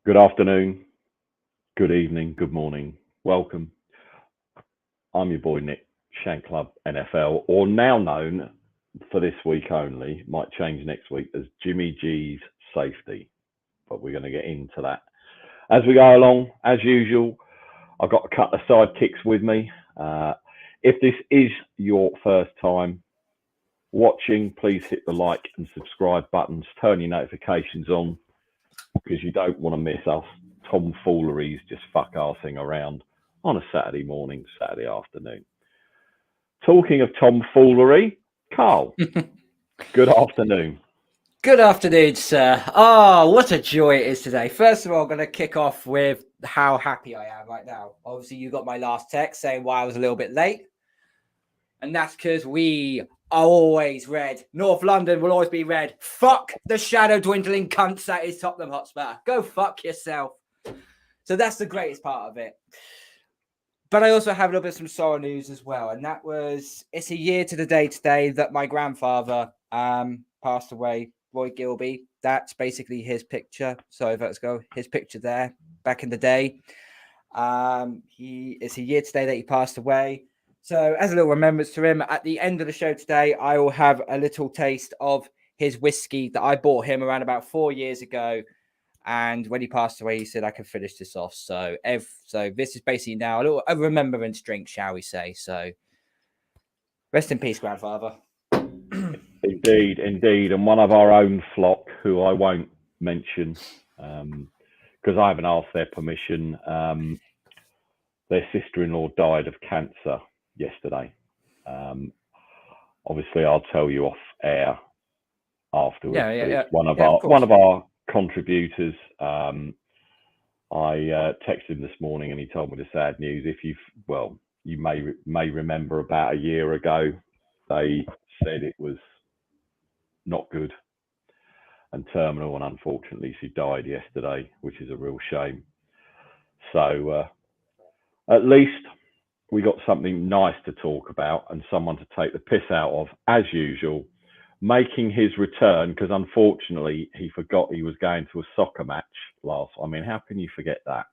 Good afternoon, good evening, good morning. Welcome. I'm your boy Nick, Shank Club NFL, or now known for this week only, might change next week, as Jimmy G's Safety. But we're going to get into that as we go along. As usual, I've got a couple of sidekicks with me. If this is your first time watching, please hit the like and subscribe buttons, turn your notifications on, because you don't want to miss us tomfooleries just fuck-arsing around on a Saturday morning, Saturday afternoon. Talking of tomfoolery, Carl, good afternoon. Good afternoon, sir. Oh, what a joy it is today. First of all, I'm going to kick off with how happy I am right now. Obviously, you got my last text saying why I was a little bit late. And that's because we are always red. North London will always be red. Fuck the shadow dwindling cunts that is Tottenham Hotspur. Go fuck yourself. So that's the greatest part of it. But I also have a little bit of some sorrow news as well. And that was, it's a year to the day today that my grandfather passed away, Roy Gilby. That's basically his picture. So let's go. His picture there back in the day. It's a year today that he passed away. So as a little remembrance to him, at the end of the show today, I will have a little taste of his whiskey that I bought him around about 4 years ago. And when he passed away, he said I can finish this off. So this is basically now a remembrance drink, shall we say. So rest in peace, grandfather. Indeed. And one of our own flock, who I won't mention because I haven't asked their permission, their sister-in-law died of cancer yesterday. Obviously, I'll tell you off air afterwards. Yeah. One of our contributors. I texted him this morning, and he told me the sad news. You may remember about a year ago, they said it was not good and terminal, and unfortunately, she died yesterday, which is a real shame. So at least we got something nice to talk about and someone to take the piss out of, as usual, making his return, because unfortunately he forgot he was going to a soccer match how can you forget that?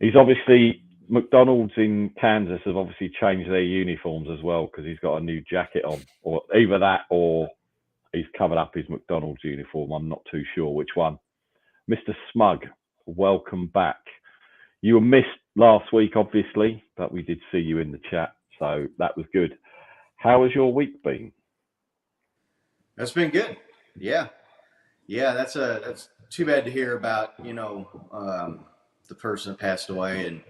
He's obviously, McDonald's in Kansas have obviously changed their uniforms as well, because he's got a new jacket on, or either that or he's covered up his McDonald's uniform. I'm not too sure which one. Mr. Smug, welcome back. You were missed last week, obviously, but we did see you in the chat, so that was good. How has your week been? That's been good. Yeah. Yeah, that's too bad to hear about. The person that passed away, and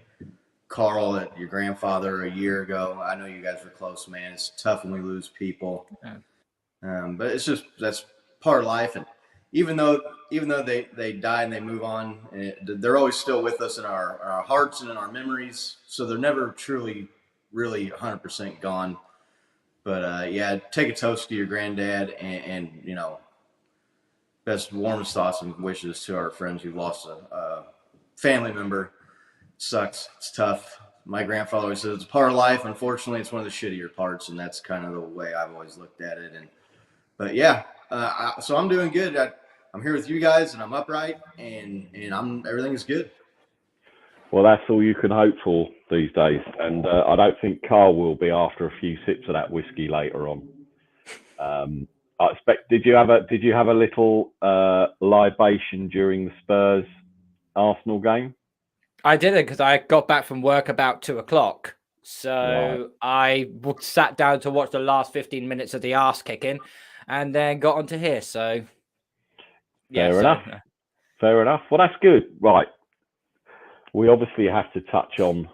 Carl, your grandfather, a year ago. I know you guys were close, man. It's tough when we lose people, Yeah. but it's just that's part of life. And even though they die and they move on, they're always still with us in our hearts and in our memories. So they're never truly, really 100% gone. But yeah, take a toast to your granddad, and best warmest thoughts and wishes to our friends who lost a family member. Sucks. It's tough. My grandfather always said it's a part of life. Unfortunately, it's one of the shittier parts, and that's kind of the way I've always looked at it. But yeah, so I'm doing good. I'm here with you guys, and I'm upright, and everything is good. Well, that's all you can hope for these days, and I don't think Carl will be after a few sips of that whiskey later on. I expect. Did you have a little libation during the Spurs Arsenal game? I didn't, because I got back from work about 2 o'clock. Right. So I sat down to watch the last 15 minutes of the arse kicking and then got onto here. So, yeah. Fair enough. Fair enough. Well, that's good. Right. We obviously have to touch on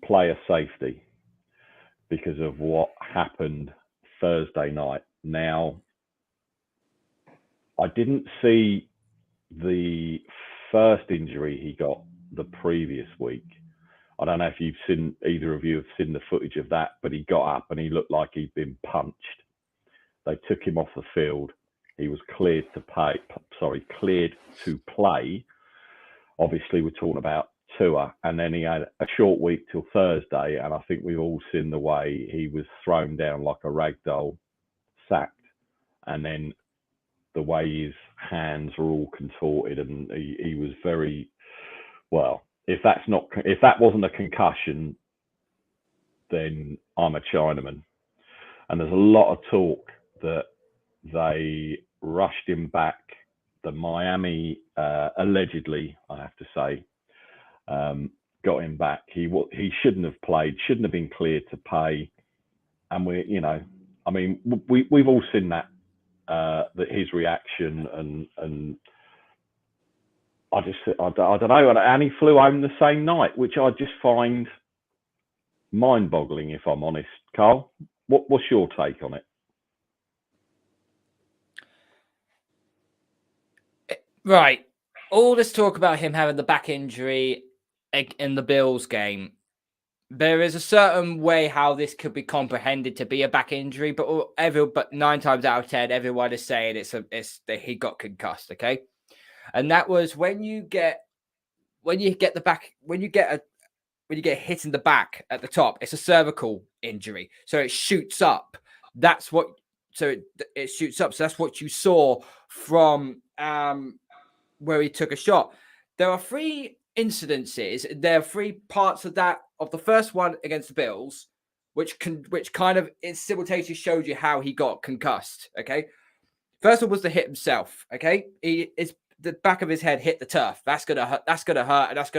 player safety because of what happened Thursday night. Now, I didn't see the first injury he got the previous week. I don't know if either of you have seen the footage of that, but he got up and he looked like he'd been punched. They took him off the field. He was cleared to play. Obviously, we're talking about tour, and then he had a short week till Thursday, and I think we've all seen the way he was thrown down like a rag doll, sacked, and then the way his hands were all contorted, and he was very well. If that wasn't a concussion, then I'm a Chinaman. And there's a lot of talk that they rushed him back. The Miami allegedly, I have to say, got him back. He shouldn't have played. Shouldn't have been cleared to play. And we've all seen that his reaction and I don't know. And he flew home the same night, which I just find mind-boggling, if I'm honest. Carl, what's your take on it? Right. All this talk about him having the back injury in the Bills game. There is a certain way how this could be comprehended to be a back injury, but 9 times out of 10, everyone is saying it's that he got concussed. Okay, and that was when you get hit in the back at the top, it's a cervical injury, so it shoots up. It shoots up. So that's what you saw from where he took a shot. There are 3 incidences. There are 3 parts of that. Of the first one against the Bills, which kind of it simultaneously showed you how he got concussed. Okay, first one was the hit himself. Okay, the back of his head hit the turf. That's gonna hurt. That's gonna hurt, and that's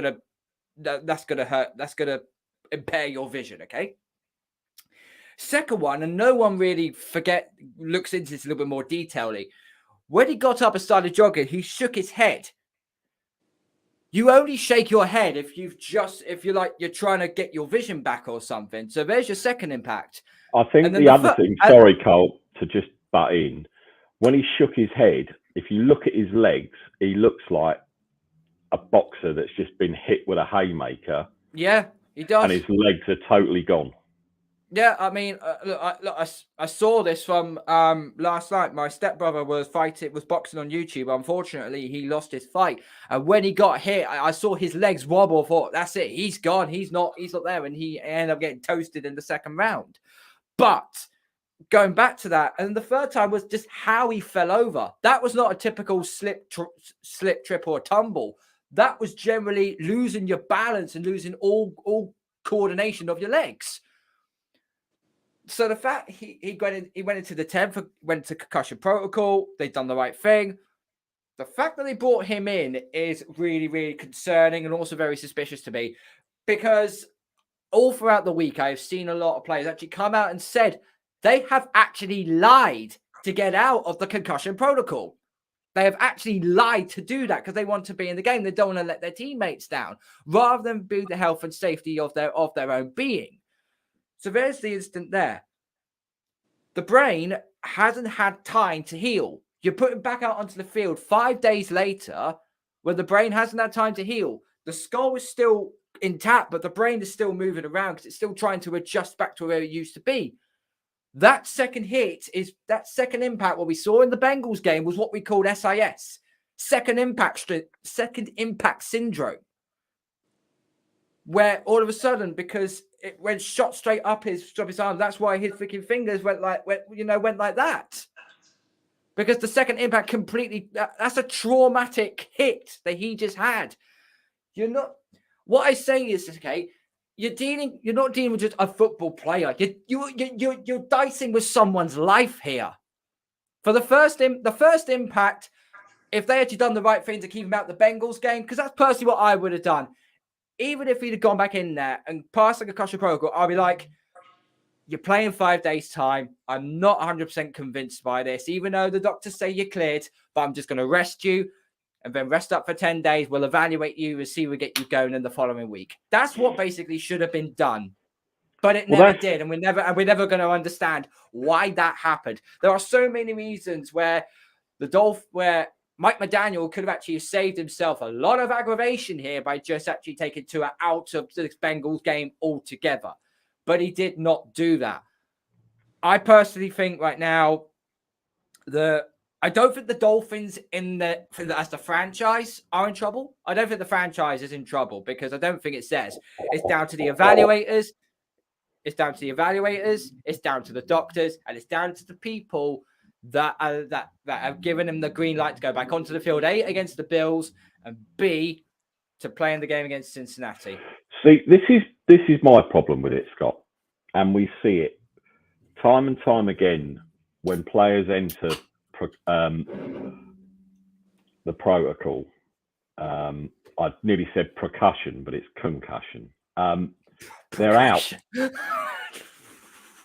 gonna hurt. That's gonna impair your vision. Okay. Second one, and no one really looks into this a little bit more detailedly. When he got up and started jogging, he shook his head. You only shake your head if you're trying to get your vision back or something. So there's your second impact. I think the other thing, sorry, Carl, to just butt in, when he shook his head, if you look at his legs, he looks like a boxer that's just been hit with a haymaker. Yeah, he does. And his legs are totally gone. Yeah, I mean, I saw this from last night. My stepbrother was boxing on YouTube. Unfortunately, he lost his fight, and when he got hit, I saw his legs wobble. I thought, that's it, he's gone. He's not there, and he ended up getting toasted in the second round. But going back to that, and the third time was just how he fell over. That was not a typical slip, trip, or tumble. That was generally losing your balance and losing all coordination of your legs. So the fact he went into the 10th, went to concussion protocol, they've done the right thing. The fact that they brought him in is really, really concerning and also very suspicious to me, because all throughout the week, I've seen a lot of players actually come out and said they have actually lied to get out of the concussion protocol. They have actually lied to do that because they want to be in the game. They don't want to let their teammates down, rather than be the health and safety of their own being. So there's the instant there. The brain hasn't had time to heal. You're putting back out onto the field 5 days later, when the brain hasn't had time to heal. The skull is still intact, but the brain is still moving around because it's still trying to adjust back to where it used to be. That second hit is that second impact. What we saw in the Bengals game was what we called SIS, second impact syndrome, where all of a sudden, because it went shot straight up his arm, that's why his freaking fingers went like that. Because the second impact completely, that's a traumatic hit that he just had. What I say is, okay, you're not dealing with just a football player. You're dicing with someone's life here. For the first impact, if they had done the right thing to keep him out the Bengals game, because that's personally what I would have done. Even if he'd have gone back in there and passed the concussion protocol, I'd be like, you're playing 5 days' time. I'm not 100% convinced by this, even though the doctors say you're cleared, but I'm just going to rest you and then rest up for 10 days. We'll evaluate you and see if we get you going in the following week. That's what basically should have been done. But it never did, and we're never going to understand why that happened. There are so many reasons where where Mike McDaniel could have actually saved himself a lot of aggravation here by just actually taking Tua out of the Bengals game altogether. But he did not do that. I personally think right now, I don't think the Dolphins as the franchise are in trouble. I don't think the franchise is in trouble because I don't think it says. It's down to the evaluators. It's down to the doctors, and it's down to the people that have given him the green light to go back onto the field, A, against the Bills, and B, to play in the game against Cincinnati. See, this is my problem with it, Scott, and we see it time and time again when players enter the protocol. I nearly said percussion, but it's concussion. They're out.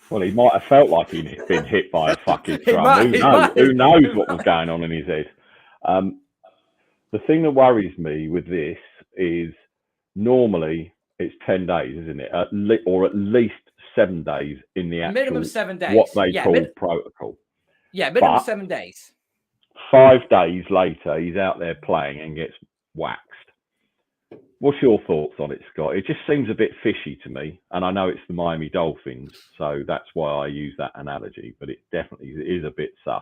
Well, he might have felt like he'd been hit by a fucking drum. Who knows what was going on in his head? The thing that worries me with this is normally it's 10 days, isn't it? Or at least 7 days in the actual minimum 7 days. What they call protocol. Yeah, minimum 7 days. 5 days later, he's out there playing and gets waxed. What's your thoughts on it, Scott? It just seems a bit fishy to me, and I know it's the Miami Dolphins, so that's why I use that analogy, but it definitely is a bit sus.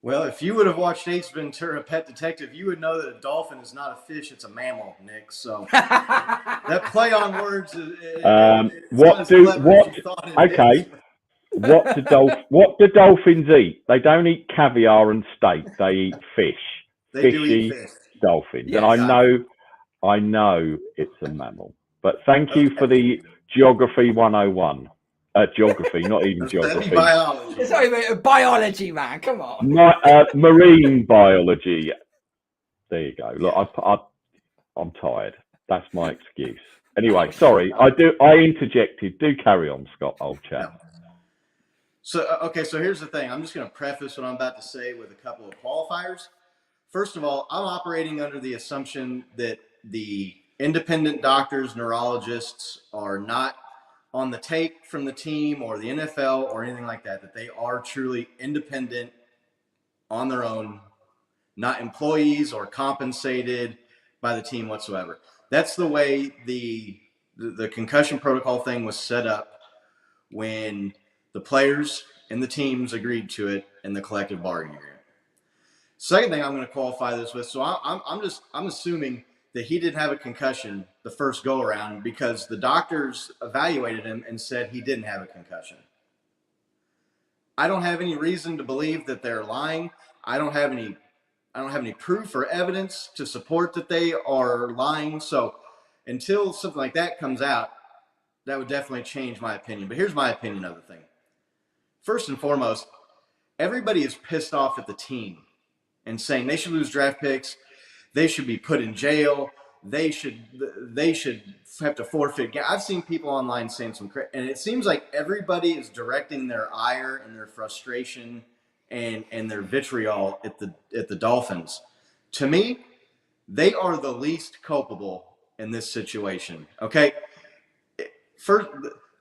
Well, if you would have watched Ace Ventura, Pet Detective, you would know that a dolphin is not a fish, it's a mammal, Nick. So that play on words what do dolphins eat? They don't eat caviar and steak, they eat fish. They do eat fish. Dolphins. Yes, and I know it's a mammal. But thank you for the Geography 101. Geography, not even geography. Biology. Sorry, biology, man. Come on. Marine biology. There you go. Look, I'm tired. That's my excuse. Anyway, sorry. I interjected. Do carry on, Scott, old chap. No. So here's the thing. I'm just going to preface what I'm about to say with a couple of qualifiers. First of all, I'm operating under the assumption that the independent doctors, neurologists are not on the take from the team or the NFL or anything like that, that they are truly independent on their own, not employees or compensated by the team whatsoever. That's the way the concussion protocol thing was set up when the players and the teams agreed to it in the collective bargaining agreement. Second thing I'm going to qualify this with, so I'm assuming that he didn't have a concussion the first go around because the doctors evaluated him and said he didn't have a concussion. I don't have any reason to believe that they're lying. I don't have any proof or evidence to support that they are lying. So until something like that comes out, that would definitely change my opinion. But here's my opinion of the thing. First and foremost, everybody is pissed off at the team and saying they should lose draft picks. They should be put in jail. They should have to forfeit. I've seen people online saying and it seems like everybody is directing their ire and their frustration and their vitriol at the Dolphins. To me, they are the least culpable in this situation. Okay, first,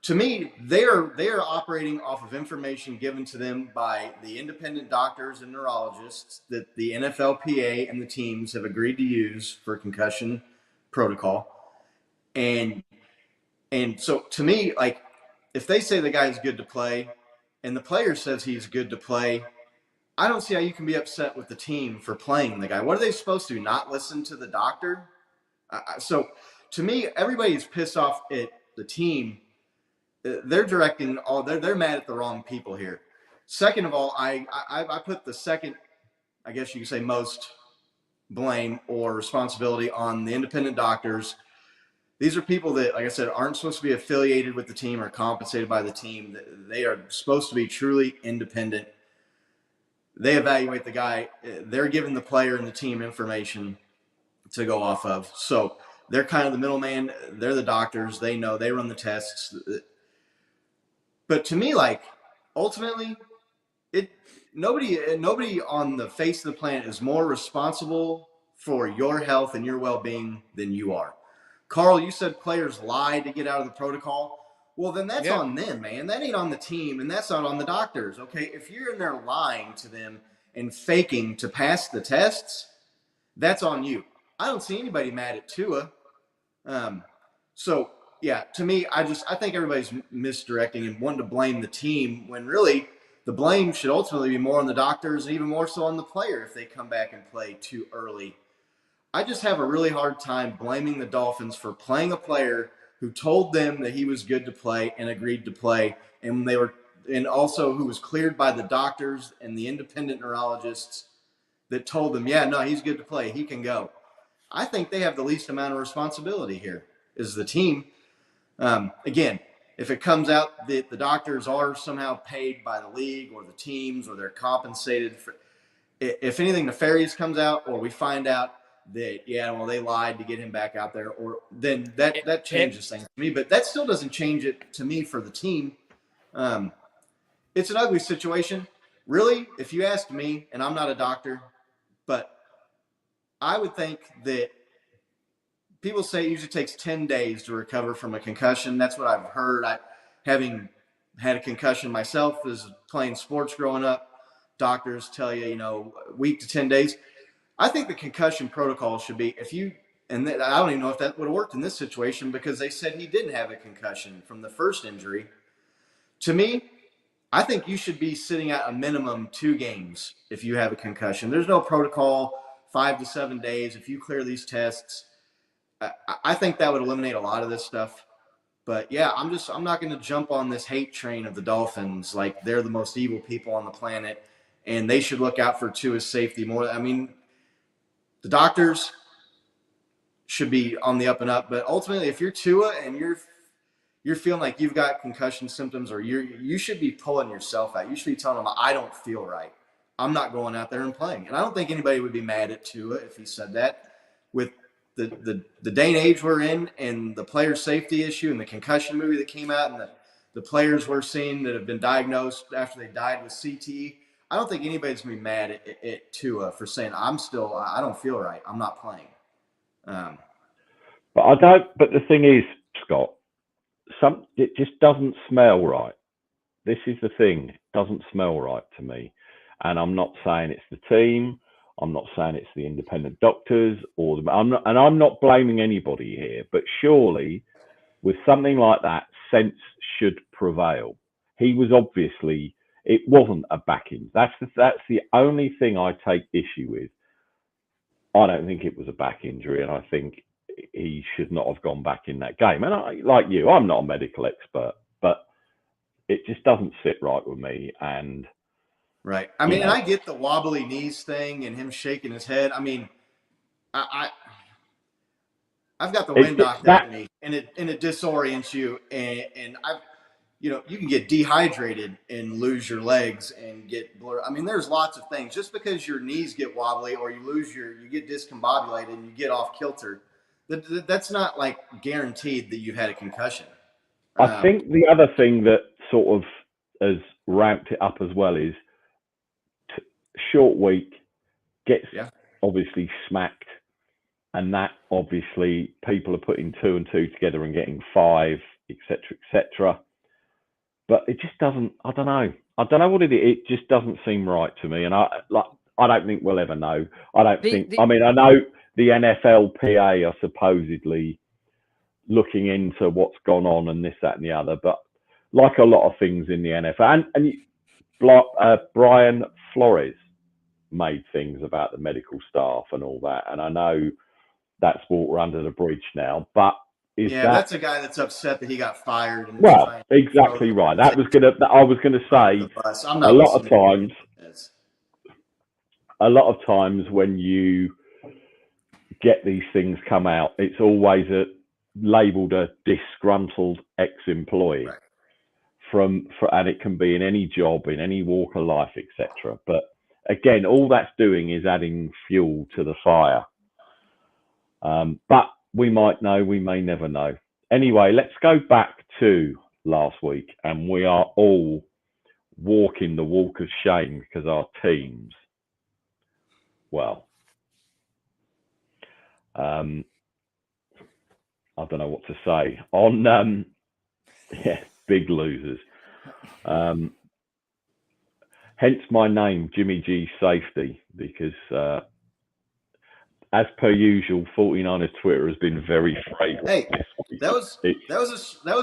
to me, they are operating off of information given to them by the independent doctors and neurologists that the NFLPA and the teams have agreed to use for concussion protocol. And so to me, like, if they say the guy's good to play and the player says he's good to play, I don't see how you can be upset with the team for playing the guy. What are they supposed to do? Not listen to the doctor? So to me, everybody's pissed off at the team. They're directing all. They're mad at the wrong people here. Second of all, I put the second, I guess you could say, most blame or responsibility on the independent doctors. These are people that, like I said, aren't supposed to be affiliated with the team or compensated by the team. They are supposed to be truly independent. They evaluate the guy. They're giving the player and the team information to go off of. So they're kind of the middleman. They're the doctors. They know. They run the tests. But to me, like, ultimately, nobody on the face of the planet is more responsible for your health and your well-being than you are. Carl, you said players lie to get out of the protocol. Well, then that's on them, man. That ain't on the team, and that's not on the doctors, okay? If you're in there lying to them and faking to pass the tests, that's on you. I don't see anybody mad at Tua. So, yeah, to me, I think everybody's misdirecting and wanting to blame the team when really the blame should ultimately be more on the doctors and even more so on the player if they come back and play too early. I just have a really hard time blaming the Dolphins for playing a player who told them that he was good to play and agreed to play, and also who was cleared by the doctors and the independent neurologists that told them, yeah, no, he's good to play, he can go. I think they have the least amount of responsibility here is the team. Again, if it comes out that the doctors are somehow paid by the league or the teams or they're compensated for, if anything nefarious comes out or we find out that, yeah, well, they lied to get him back out there, or then that changes things to me. But that still doesn't change it to me for the team. It's an ugly situation. Really, if you ask me, and I'm not a doctor, but I would think that people say it usually takes 10 days to recover from a concussion. That's what I've heard. Having had a concussion myself as playing sports growing up, doctors tell you, a week to 10 days. I think the concussion protocol should be I don't even know if that would have worked in this situation because they said he didn't have a concussion from the first injury. To me, I think you should be sitting out a minimum 2 games if you have a concussion. There's no protocol, 5 to 7 days. If you clear these tests, I think that would eliminate a lot of this stuff. But yeah, I'm not going to jump on this hate train of the Dolphins like they're the most evil people on the planet and they should look out for Tua's safety more. I mean, the doctors should be on the up and up, but ultimately, if you're Tua and you're feeling like you've got concussion symptoms, or you should be pulling yourself out. You should be telling them, "I don't feel right. I'm not going out there and playing." And I don't think anybody would be mad at Tua if he said that. With the day and age we're in, and the player safety issue, and the concussion movie that came out, and the players we're seeing that have been diagnosed after they died with CTE. I don't think anybody's going to be mad at Tua for saying, I don't feel right. I'm not playing. But the thing is, Scott, it just doesn't smell right. This is the thing. It doesn't smell right to me. And I'm not saying it's the team. I'm not saying it's the independent doctors I'm not blaming anybody here, but surely with something like that, sense should prevail. He was obviously, it wasn't a back injury. That's the only thing I take issue with. I don't think it was a back injury, and I think he should not have gone back in that game. And like you, I'm not a medical expert, but it just doesn't sit right with me. And right. I mean, and I get the wobbly knees thing and him shaking his head. I mean, I've got the wind knocked out of me, and it disorients you, and you can get dehydrated and lose your legs and get blurred. I mean, there's lots of things. Just because your knees get wobbly or you get discombobulated and you get off kilter, that's not like guaranteed that you've had a concussion. I think the other thing that sort of has ramped it up as well is short week, gets Yeah. obviously smacked, and that obviously people are putting 2 and 2 together and getting 5, etc., etc. But it just doesn't. I don't know. I don't know what it is. It just doesn't seem right to me, and I don't think we'll ever know. I don't think. I mean, I know the NFLPA are supposedly looking into what's gone on and this, that, and the other, but like a lot of things in the NFL, Brian Flores made things about the medical staff and all that, and I know that's water under the bridge now, but that's a guy that's upset that he got fired. And well, exactly right. I was gonna say a lot of times when you get these things come out, it's always labeled a disgruntled ex-employee. Right. And it can be in any job, in any walk of life, etc. But again, all that's doing is adding fuel to the fire. But we might know, we may never know. Anyway, let's go back to last week, and we are all walking the walk of shame because our teams, well, I don't know what to say. Big losers. Hence my name, Jimmy G Safety, because as per usual, 49ers Twitter has been very fragrant. Hey, that was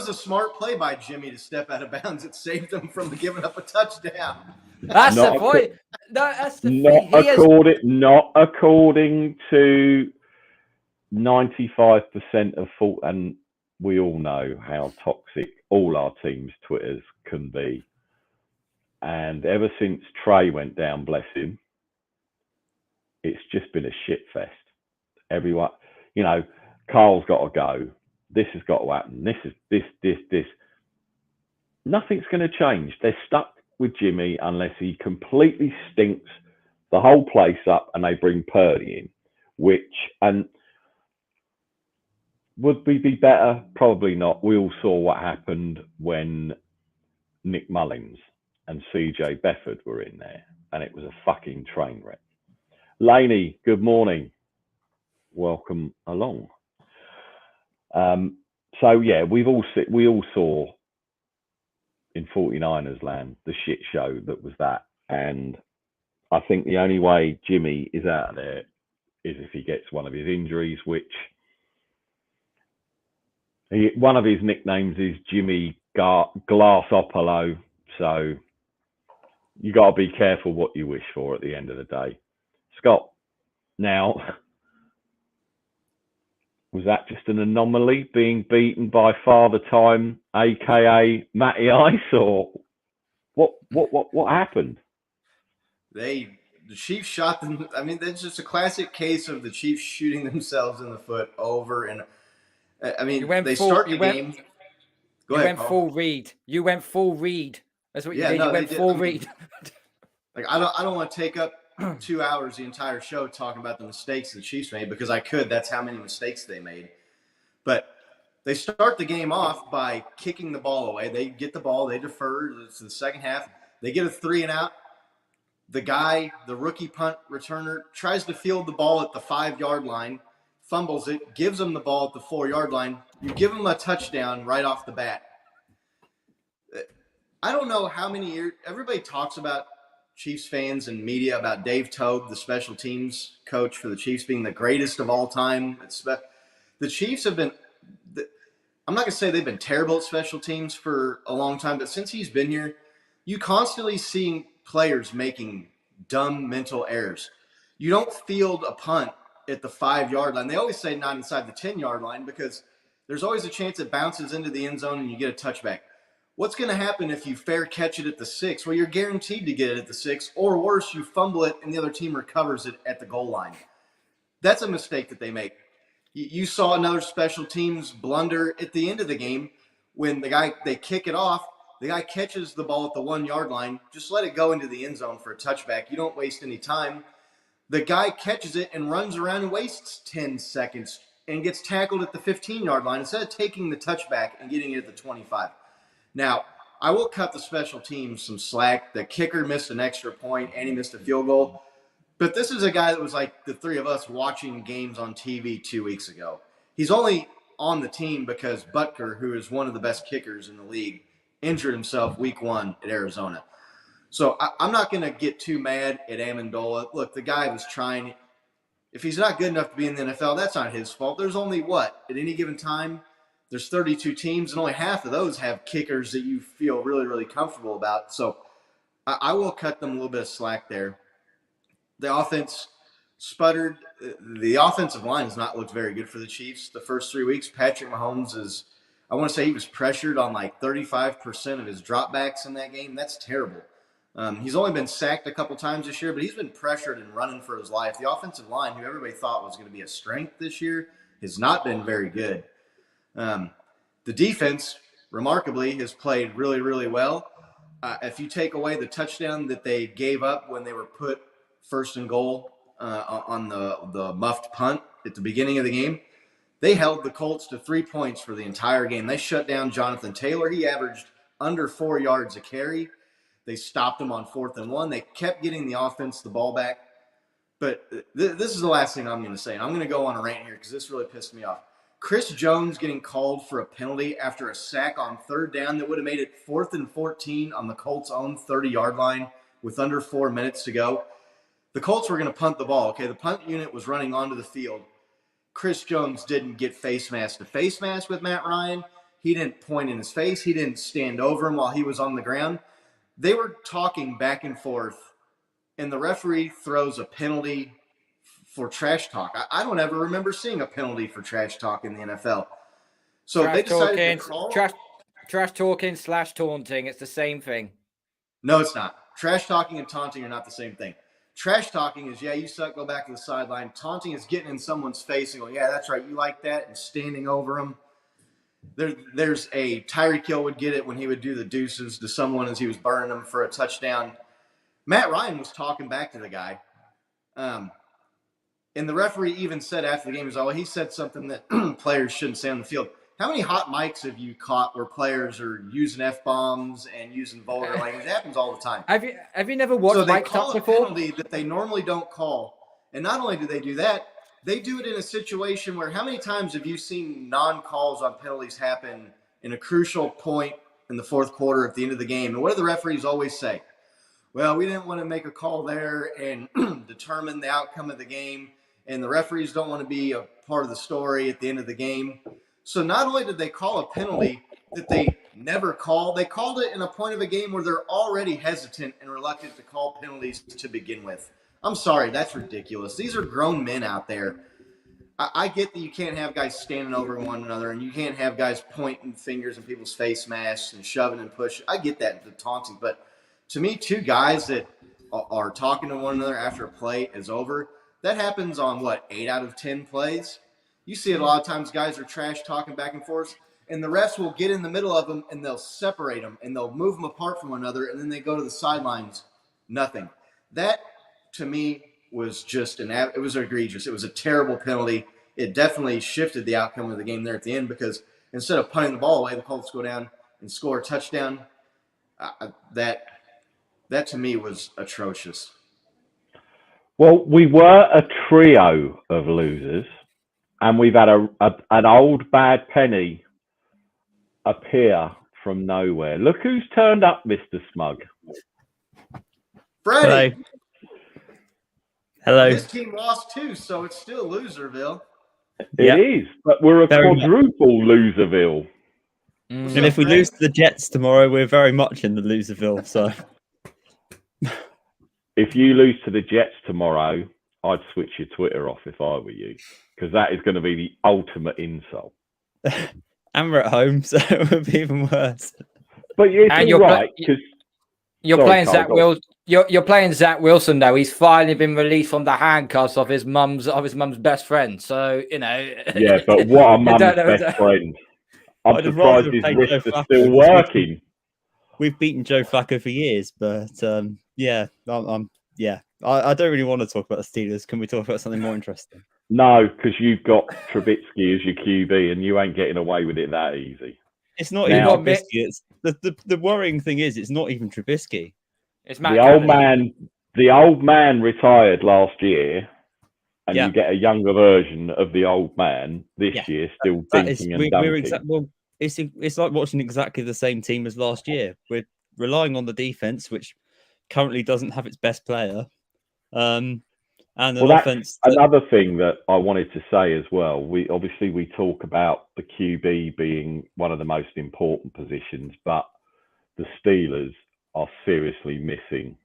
a smart play by Jimmy to step out of bounds. It saved them from giving up a touchdown. That's the point. That's the thing. Not according to 95% of fault, and we all know how toxic all our teams' Twitters can be. And ever since Trey went down, bless him, it's just been a shit fest. Everyone, Carl's got to go. This has got to happen. This. Nothing's going to change. They're stuck with Jimmy unless he completely stinks the whole place up and they bring Purdy in, and would we be better? Probably not. We all saw what happened when Nick Mullins and CJ Beathard were in there, and it was a fucking train wreck. Laney, good morning. Welcome along. So yeah, we all saw in 49ers land the shit show that was that, and I think the only way Jimmy is out of there is if he gets one of his injuries, which one of his nicknames is Jimmy Glassopolo, so you got to be careful what you wish for at the end of the day. Scott, now, was that just an anomaly being beaten by Father Time, aka Matty Ice, or what happened? The Chiefs shot them. I mean, that's just a classic case of the Chiefs shooting themselves in the foot over and. I mean, they start the game. Go ahead, Paul. Full read. You went full read. That's what you did. You went full read. Like I don't want to take up 2 hours the entire show talking about the mistakes the Chiefs made, because I could. That's how many mistakes they made. But they start the game off by kicking the ball away. They get the ball. They defer to the second half. They get a 3-and-out. The rookie punt returner, tries to field the ball at the 5-yard line, fumbles it, gives them the ball at the 4-yard line. You give them a touchdown right off the bat. I don't know how many years everybody talks about, Chiefs fans and media, about Dave Toub, the special teams coach for the Chiefs, being the greatest of all time. The Chiefs have been, I'm not going to say they've been terrible at special teams for a long time, but since he's been here, you constantly see players making dumb mental errors. You don't field a punt at the 5-yard line. They always say not inside the 10-yard line, because there's always a chance it bounces into the end zone and you get a touchback. What's going to happen if you fair catch it at the 6? Well, you're guaranteed to get it at the 6, or worse, you fumble it and the other team recovers it at the goal line. That's a mistake that they make. You saw another special teams blunder at the end of the game when they kick it off. The guy catches the ball at the 1-yard line. Just let it go into the end zone for a touchback. You don't waste any time. The guy catches it and runs around and wastes 10 seconds and gets tackled at the 15-yard line instead of taking the touchback and getting it at the 25. Now, I will cut the special teams some slack. The kicker missed an extra point and he missed a field goal. But this is a guy that was like the three of us watching games on TV 2 weeks ago. He's only on the team because Butker, who is one of the best kickers in the league, injured himself week 1 at Arizona. So I'm not going to get too mad at Amendola. Look, the guy was trying. If he's not good enough to be in the NFL, that's not his fault. There's only at any given time, there's 32 teams, and only half of those have kickers that you feel really, really comfortable about. So I will cut them a little bit of slack there. The offense sputtered. The offensive line has not looked very good for the Chiefs the first 3 weeks. Patrick Mahomes I want to say he was pressured on like 35% of his dropbacks in that game. That's terrible. He's only been sacked a couple times this year, but he's been pressured and running for his life. The offensive line, who everybody thought was going to be a strength this year, has not been very good. The defense, remarkably, has played really, really well. If you take away the touchdown that they gave up when they were put first and goal on the muffed punt at the beginning of the game, they held the Colts to 3 points for the entire game. They shut down Jonathan Taylor. He averaged under 4 yards a carry. They stopped him on 4th and 1. They kept getting the offense the ball back. But this is the last thing I'm going to say. And I'm going to go on a rant here because this really pissed me off. Chris Jones getting called for a penalty after a sack on 3rd down that would have made it 4th and 14 on the Colts' own 30-yard line with under 4 minutes to go. The Colts were going to punt the ball. Okay, the punt unit was running onto the field. Chris Jones didn't get face mask to face mask with Matt Ryan. He didn't point in his face. He didn't stand over him while he was on the ground. They were talking back and forth, and the referee throws a penalty for trash talk. I don't ever remember seeing a penalty for trash talk in the NFL. So they decided to call trash talking / taunting. It's the same thing. No, it's not. Trash talking and taunting are not the same thing. Trash talking is, yeah, you suck, go back to the sideline. Taunting is getting in someone's face and going, yeah, that's right, you like that, and standing over them. There's a Tyreek Hill would get it when he would do the deuces to someone as he was burning them for a touchdown. Matt Ryan was talking back to the guy. And the referee even said after the game, he said something that players shouldn't say on the field. How many hot mics have you caught where players are using F-bombs and using vulgar language? It happens all the time. Have you never watched mic'd up before? So they call a penalty that they normally don't call. And not only do they do that, they do it in a situation where how many times have you seen non-calls on penalties happen in a crucial point in the 4th quarter at the end of the game? And what do the referees always say? Well, we didn't want to make a call there and determine the outcome of the game. And the referees don't want to be a part of the story at the end of the game. So not only did they call a penalty that they never called, they called it in a point of a game where they're already hesitant and reluctant to call penalties to begin with. I'm sorry, that's ridiculous. These are grown men out there. I get that you can't have guys standing over one another and you can't have guys pointing fingers in people's face masks and shoving and pushing. I get that, the taunting. But to me, 2 guys that are talking to one another after a play is over, that happens on, 8 out of 10 plays? You see it a lot of times, guys are trash talking back and forth, and the refs will get in the middle of them, and they'll separate them, and they'll move them apart from one another, and then they go to the sidelines. Nothing. That, to me, was just it was egregious. It was a terrible penalty. It definitely shifted the outcome of the game there at the end because instead of punting the ball away, the Colts go down and score a touchdown. That to me was atrocious. Well, we were a trio of losers, and we've had an old bad penny appear from nowhere. Look who's turned up, Mr. Smug. Freddie. Hello. His team lost too, so it's still Loserville. It is, but we're a quadruple Loserville. And if we lose to the Jets tomorrow, we're very much in the Loserville. So, if you lose to the Jets tomorrow, I'd switch your Twitter off if I were you, because that is going to be the ultimate insult. And we're at home, so it would be even worse. But you're right, because you're playing Zach Wilson. You're playing Zach Wilson now. He's finally been released from the handcuffs of his mum's best friend. So Yeah, but what a mum's best friend. I'm surprised his wrists are still working. We've beaten Joe Flacco for years, but I don't really want to talk about the Steelers. Can we talk about something more interesting? No, because you've got Trubisky as your QB, and you ain't getting away with it that easy. It's not Now- even Trubisky. It's the worrying thing is it's not even Trubisky. It's Matt The old Canada. the old man retired last year, and Yeah. you get a younger version of the old man this Yeah. year, still That is, dinking and dunking. well, it's like watching exactly the same team as last year. We're relying on the defense, which currently doesn't have its best player, and an Well, that's offense. another thing that I wanted to say as well. We talk about the QB being one of the most important positions, but the Steelers are seriously missing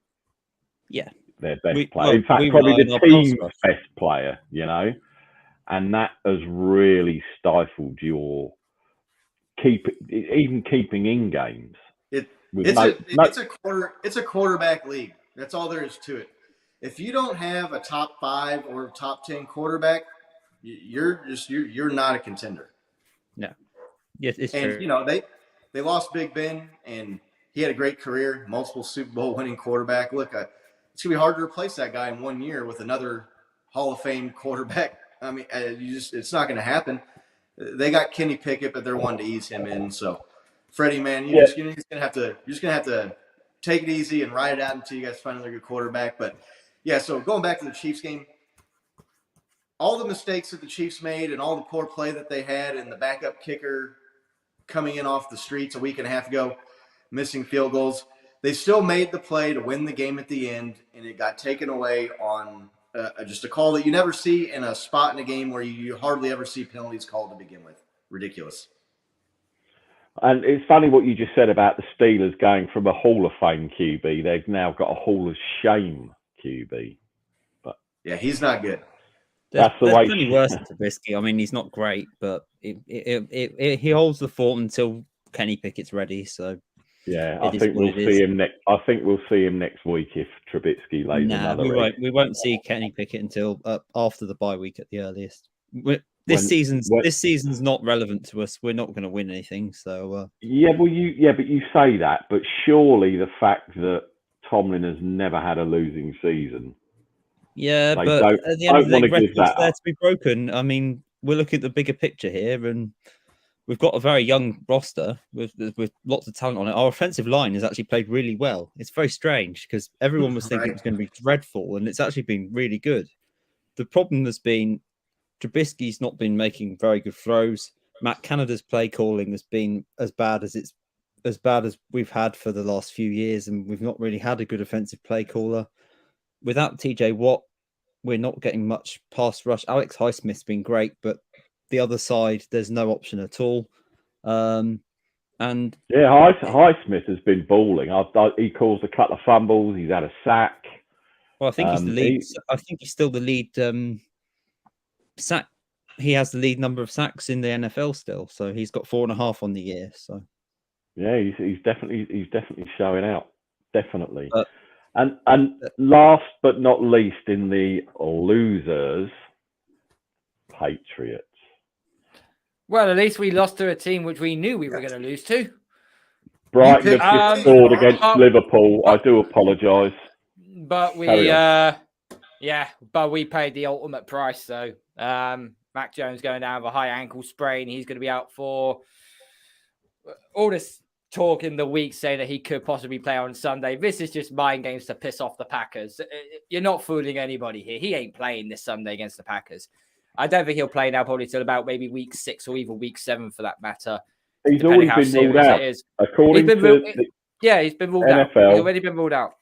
Yeah. their best We- player. well, In fact, we probably rely on the our pass team's rush. best player, and that has really stifled your keeping in games. It's a quarterback league. That's all there is to it. If you don't have a top 5 or top 10 quarterback, you're not a contender. No. Yes, it's And true. they lost Big Ben, and he had a great career, multiple Super Bowl winning quarterback. Look, it's gonna be hard to replace that guy in 1 year with another Hall of Fame quarterback. I mean, it's not going to happen. They got Kenny Pickett, but they're wanting to ease him in. So, Freddie, man, you're just gonna have to take it easy and ride it out until you guys find another good quarterback. But yeah, so going back to the Chiefs game, all the mistakes that the Chiefs made and all the poor play that they had, and the backup kicker coming in off the streets a week and a half ago, missing field goals, they still made the play to win the game at the end, and it got taken away on just a call that you never see in a spot in a game where you hardly ever see penalties called to begin with. Ridiculous. And it's funny what you just said about the Steelers going from a Hall of Fame QB. They've now got a Hall of Shame QB. But yeah, he's not good. There's plenty worse than Trubisky. I mean, he's not great, but he holds the fort until Kenny Pickett's ready. So yeah, I think we'll see him next. I think we'll see him next week if Trubisky lays another egg. We won't see Kenny Pickett until after the bye week at the earliest. This season's not relevant to us. We're not going to win anything. So but you say that, but surely the fact that Tomlin has never had a losing season. Yeah, but at the end of the day, record's there to be broken. I mean, we're looking at the bigger picture here, and we've got a very young roster with lots of talent on it. Our offensive line has actually played really well. It's very strange because everyone was thinking it was going to be dreadful, and it's actually been really good. The problem has been Trubisky's not been making very good throws. Matt Canada's play calling has been as bad as we've had for the last few years, and we've not really had a good offensive play caller. Without TJ Watt, we're not getting much pass rush. Alex Highsmith's been great, but the other side, there's no option at all. And Highsmith has been balling. He caused a couple of fumbles. He's had a sack. Well, I think he's the lead. I think he's still the lead sack. He has the lead number of sacks in the NFL still, so he's got 4.5 on the year. So yeah, he's definitely showing out. Definitely. And last but not least in the losers, Patriots. Well, at least we lost to a team which we knew we were going to lose to. Brighton have just scored against Liverpool. I do apologise. But we paid the ultimate price. So Mac Jones going down with a high ankle sprain. He's going to be out for all this talk in the week saying that he could possibly play on Sunday. This is just mind games to piss off the Packers. You're not fooling anybody here. He ain't playing this Sunday against the Packers. I don't think he'll play now probably till about maybe week 6 or even week 7 for that matter. He's already been ruled out. According to he's been ruled out. He's already been ruled out.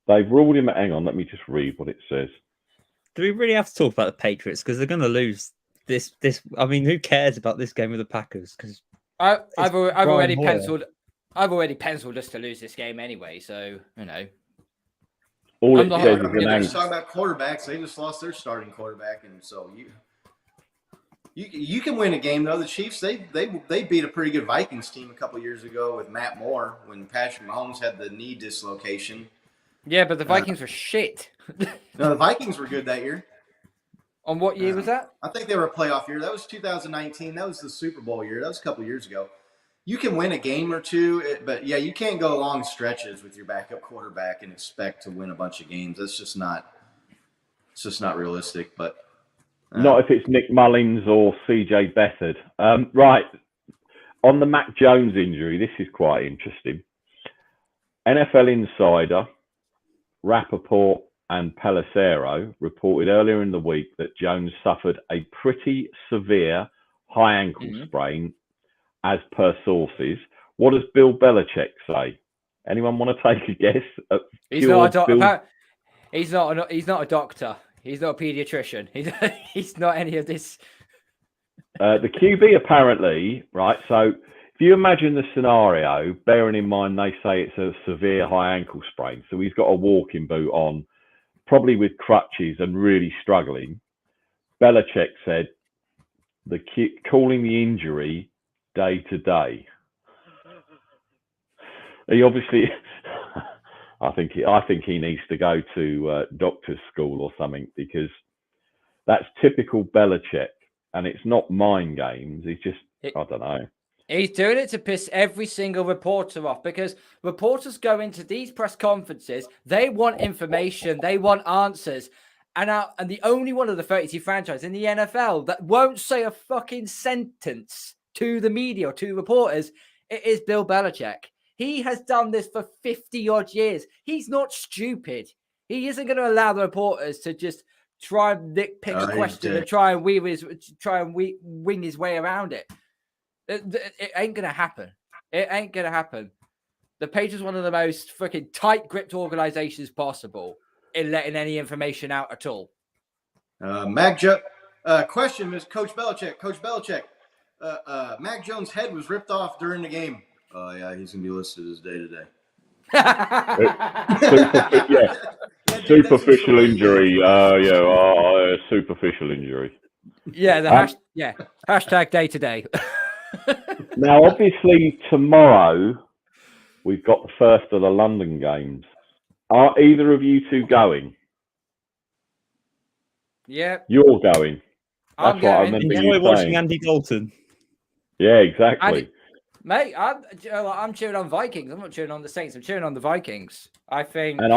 They've ruled him. Hang on, let me just read what it says. Do we really have to talk about the Patriots because they're going to lose this? I mean, who cares about this game with the Packers? Because I've already penciled us to lose this game anyway. So all it says is an angle. Talking about quarterbacks, they just lost their starting quarterback, and so you can win a game though. The Chiefs they beat a pretty good Vikings team a couple years ago with Matt Moore when Patrick Mahomes had the knee dislocation. Yeah, but the Vikings were shit. No, the Vikings were good that year. On what year was that? I think they were a playoff year. That was 2019. That was the Super Bowl year. That was a couple years ago. You can win a game or two, but yeah, you can't go long stretches with your backup quarterback and expect to win a bunch of games. That's just not. It's just not realistic. But not if it's Nick Mullins or CJ Beathard. Right. on the Mac Jones injury, this is quite interesting. NFL Insider, Rappaport, and Pelissero reported earlier in the week that Jones suffered a pretty severe high ankle sprain, as per sources. What does Bill Belichick say? Anyone want to take a guess? He's not a doctor. He's not a doctor. He's not a pediatrician. He's not any of this. The QB apparently, right? So if you imagine the scenario, bearing in mind they say it's a severe high ankle sprain, so he's got a walking boot on, probably with crutches and really struggling. Belichick said calling the injury day to day. He obviously, I think he needs to go to doctor's school or something, because that's typical Belichick, and it's not mind games. He's just, I don't know. He's doing it to piss every single reporter off, because reporters go into these press conferences, they want information, they want answers. And the only one of the 32 franchises in the NFL that won't say a fucking sentence to the media or to reporters, it is Bill Belichick. He has done this for 50 odd years. He's not stupid. He isn't going to allow the reporters to just try and pick a question and try and wing his way around it. It ain't going to happen. It ain't going to happen. The Patriots are one of the most freaking tight-gripped organizations possible in letting any information out at all. Question is Coach Belichick. Coach Belichick, Mac Jones' head was ripped off during the game. Oh, yeah, he's going to be listed as day-to-day. Superficial injury. Superficial injury. Yeah, hashtag day-to-day. Now, obviously, tomorrow we've got the first of the London games. Are either of you two going? Yeah. You're going. I'm That's what I going. remember Enjoy you watching saying. Andy Dalton. Yeah, exactly. Mate, I'm cheering on Vikings. I'm not cheering on the Saints. I'm cheering on the Vikings. I think. And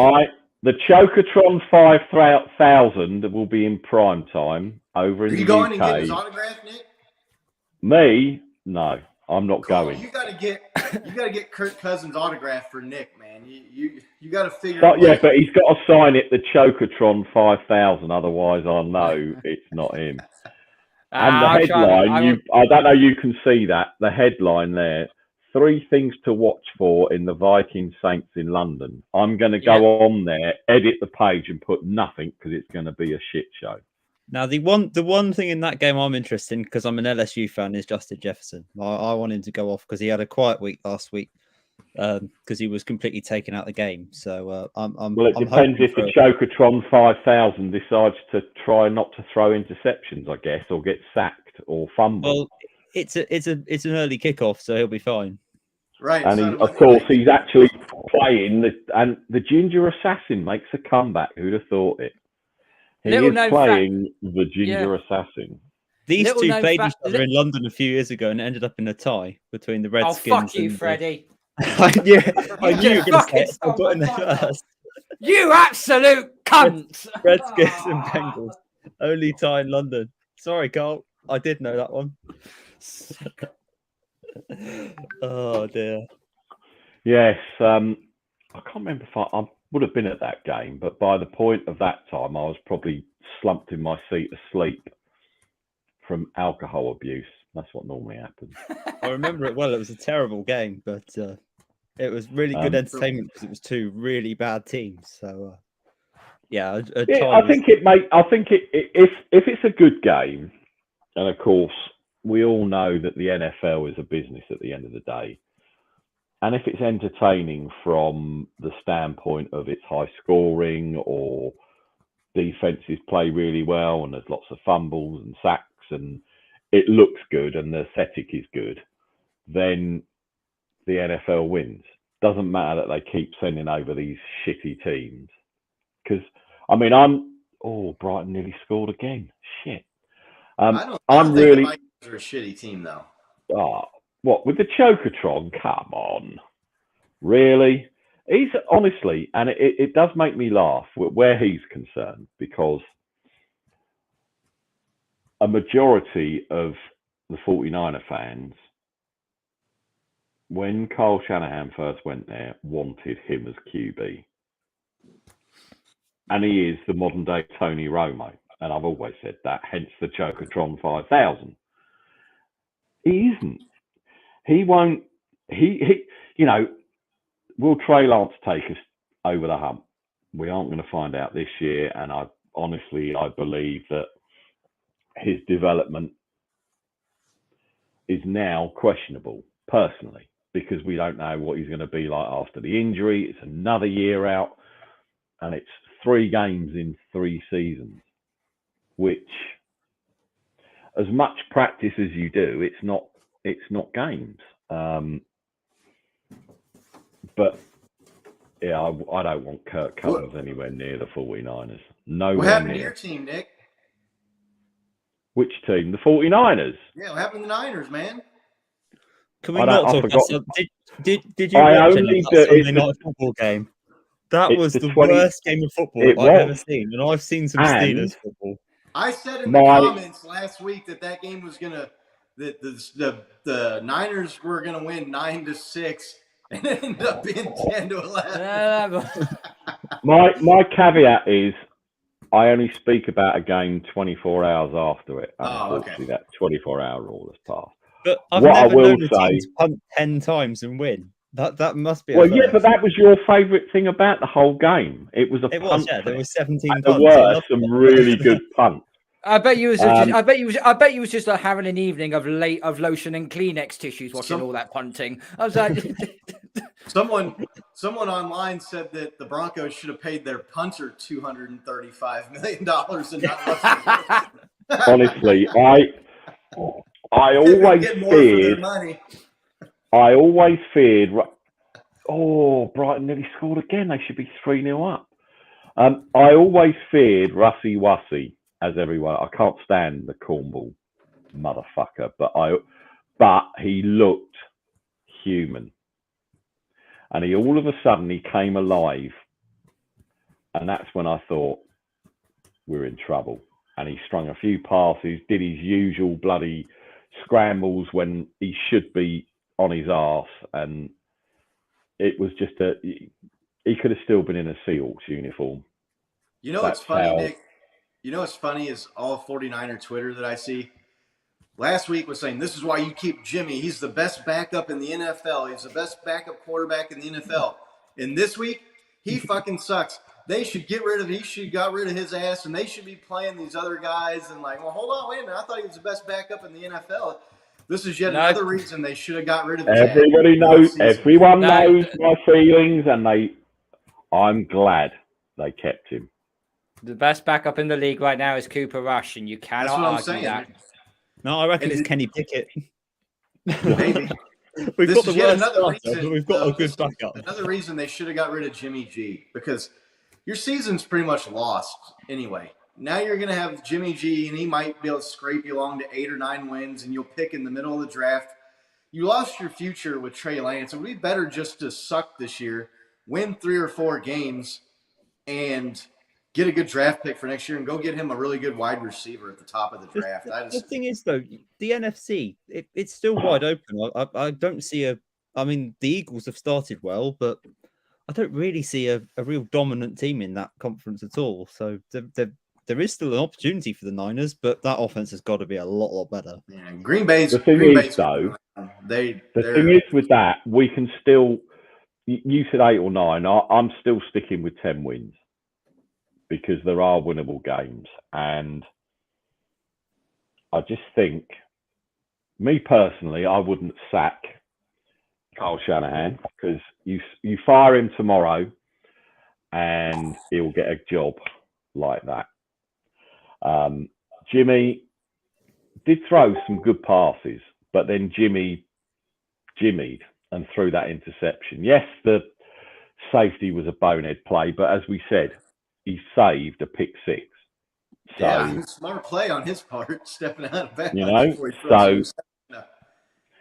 the Chocotron 5000 will be in prime time over in the UK. Are you going and getting his autograph, Nick? Me? No, I'm not going. You got to get Kirk Cousins' autograph for Nick, man. You got to figure out. Yeah, but he's got to sign it the Chocotron 5000, otherwise I'll know it's not him. And the headline, I don't know you can see that, the headline there, 3 things to watch for in the Viking Saints in London. I'm going to go on there, edit the page and put nothing, because it's going to be a shit show. Now, the one thing in that game I'm interested in, because I'm an LSU fan, is Justin Jefferson. I want him to go off because he had a quiet week last week, because he was completely taken out of the game. So it depends if the Chocotron 5000 decides to try not to throw interceptions, I guess, or get sacked or fumble. Well, it's an early kickoff, so he'll be fine. Right, and of course he's actually playing and the Ginger Assassin makes a comeback. Who'd have thought it? He is playing the Ginger Assassin. These two played each other in London a few years ago and ended up in a tie between the Redskins. Oh, fuck you, Freddie. I knew you were going to say it. I got in there first. You absolute cunt! Redskins and Bengals. Only tie in London. Sorry, Carl. I did know that one. Oh, dear. Yes. I can't remember if I would have been at that game, but by the point of that time, I was probably slumped in my seat asleep from alcohol abuse. That's what normally happens. I remember it well. It was a terrible game, but it was really good entertainment because it was 2 really bad teams. So, I think if it's a good game, and of course we all know that the NFL is a business at the end of the day. And if it's entertaining from the standpoint of it's high scoring or defenses play really well and there's lots of fumbles and sacks and it looks good and the aesthetic is good, then the NFL wins. Doesn't matter that they keep sending over these shitty teams. Because, I mean, Brighton nearly scored again. Shit. I don't think the Vikings are a shitty team, though. What, with the Chocotron? Come on. Really? He's honestly, and it does make me laugh where he's concerned, because a majority of the 49er fans when Kyle Shanahan first went there, wanted him as QB. And he is the modern day Tony Romo. And I've always said that, hence the Chocotron 5000. He isn't. He won't. He will Trey Lance take us over the hump? We aren't going to find out this year. And I believe that his development is now questionable, personally, because we don't know what he's going to be like after the injury. It's another year out, and it's 3 games in 3 seasons, which, as much practice as you do, it's not games. But yeah, I don't want Kirk Cousins anywhere near the 49ers. Nowhere what happened near. To your team, Nick? Which team? The 49ers. Yeah, what happened to the Niners, man? Can we not talk about Did you I watch only that Sunday night football game? That was the worst game of football I've ever seen, and I've seen some Steelers football. I said in the comments last week that game was gonna the Niners were gonna win 9-6, and it ended up being 10-11. My caveat is, I only speak about a game 24 hours after it. Unfortunately, that 24-hour rule has passed. But I've never known a team to punt 10 times and win. That must be. Well, yeah, but that was your favourite thing about the whole game. It was a punt. There were 17 punts. There were some really good punts. I bet you was. I bet you was just like having an evening of lotion and Kleenex tissues watching all that punting. I was like, someone online said that the Broncos should have paid their punter $235 million and not. Honestly, I always feared. I always feared. Oh, Brighton nearly scored again. They should be 3-0 up. I always feared Russie Wussy, as everyone. I can't stand the cornball motherfucker, but he looked human, and he all of a sudden he came alive, and that's when I thought we're in trouble. And he strung a few passes, did his usual bloody scrambles when he should be on his arse, and it was just he could have still been in a Seahawks uniform. You know what's funny, Nick? You know what's funny is all 49er Twitter that I see last week was saying, this is why you keep Jimmy. He's the best backup in the NFL. He's the best backup quarterback in the NFL. And this week, he fucking sucks. They should get rid of him. He should have got rid of his ass, and they should be playing these other guys. And like, well, hold on, wait a minute. I thought he was the best backup in the NFL. This is yet another reason they should have got rid of him. Everyone knows my feelings, and I'm glad they kept him. The best backup in the league right now is Cooper Rush, and you cannot argue that. No, I reckon it's Kenny Pickett. Maybe. We've got the worst starter, but we've got a good backup. Another reason they should have got rid of Jimmy G, because your season's pretty much lost anyway. Now you're going to have Jimmy G, and he might be able to scrape you along to 8 or 9 wins, and you'll pick in the middle of the draft. You lost your future with Trey Lance. It would be better just to suck this year, win 3 or 4 games, and get a good draft pick for next year and go get him a really good wide receiver at the top of the draft. The thing is, though, the NFC, it's still wide open. I don't see the Eagles have started well, but I don't really see a real dominant team in that conference at all. So there is still an opportunity for the Niners, but that offense has got to be a lot better. Yeah, Green Bay's the thing is with that, we can still. You said 8 or 9. I'm still sticking with 10 wins, because there are winnable games. And I just think, me personally, I wouldn't sack Kyle Shanahan, because you fire him tomorrow and he'll get a job like that. Jimmy did throw some good passes, but then Jimmied and threw that interception. Yes, the safety was a bonehead play, but as we said, he saved a pick 6. So, yeah, smart play on his part, stepping out of bounds. You know, so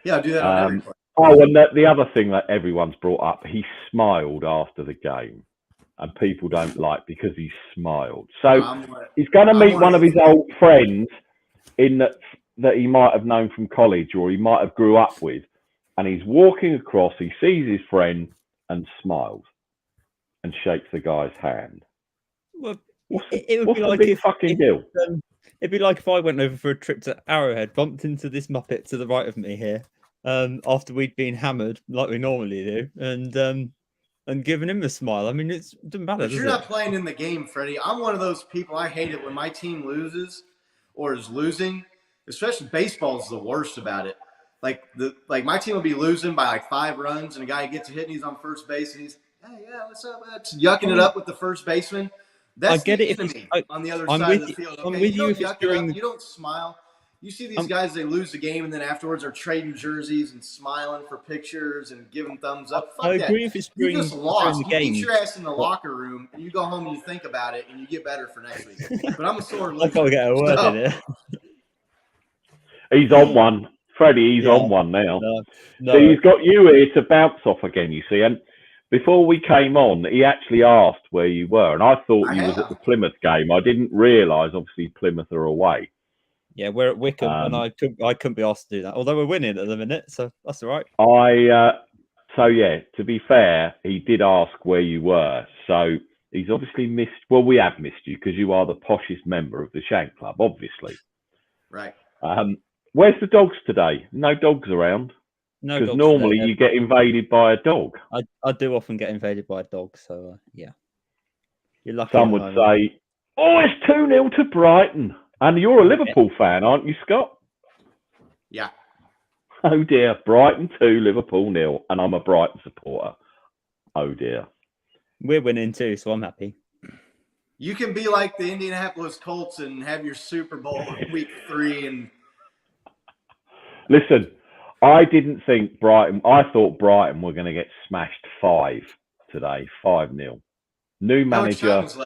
yeah, do that on every play. Oh, and the other thing that everyone's brought up, he smiled after the game, and people don't like because he smiled. So he's going to meet one of his old friends in that he might have known from college, or he might have grew up with, and he's walking across. He sees his friend and smiles and shakes the guy's hand. Well, what's it would be the like big fucking deal? It'd be like if I went over for a trip to Arrowhead, bumped into this muppet to the right of me here, after we'd been hammered like we normally do, and giving him a smile. I mean, it doesn't matter. But you're not playing in the game, Freddie. I'm one of those people. I hate it when my team loses or is losing. Especially baseball is the worst about it. Like my team will be losing by like 5 runs, and a guy gets a hit and he's on first base and he's, hey, yeah, what's up? That's yucking it up with the first baseman. That's I get the it enemy on the other I'm side with of the field. I'm Okay, with you you don't if it's yuck it during up. You don't smile. You see these guys, they lose the game, and then afterwards are trading jerseys and smiling for pictures and giving thumbs up. Fuck I that. agree if it's You during just lost. the You game. beat your ass in the locker room, and you go home and you think about it, and you get better for next week. But I'm a sore loser. I can't get a word in it. He's on one. Freddie, he's on one now. No. So he's got you here to bounce off again, you see. And before we came on, he actually asked where you were. And I thought you was at the Plymouth game. I didn't realise, obviously, Plymouth are away. Yeah, we're at Wickham, and I couldn't be asked to do that. Although we're winning at the minute, so that's all right. So yeah, to be fair, he did ask where you were. So he's obviously missed. Well, we have missed you because you are the poshest member of the Shank Club, obviously. Right. Where's the dogs today? No dogs around. No, because normally you get invaded by a dog. I do often get invaded by a dog, so yeah. You're lucky. Some would say, "Oh, it's 2-0 to Brighton," and you're a Liverpool fan, aren't you, Scott? Yeah. Oh dear, Brighton 2, Liverpool 0, and I'm a Brighton supporter. Oh dear. We're winning too, so I'm happy. You can be like the Indianapolis Colts and have your Super Bowl in week 3 and. Listen, I didn't think Brighton. I thought Brighton were going to get smashed 5 today, 5-0. New manager. How much time is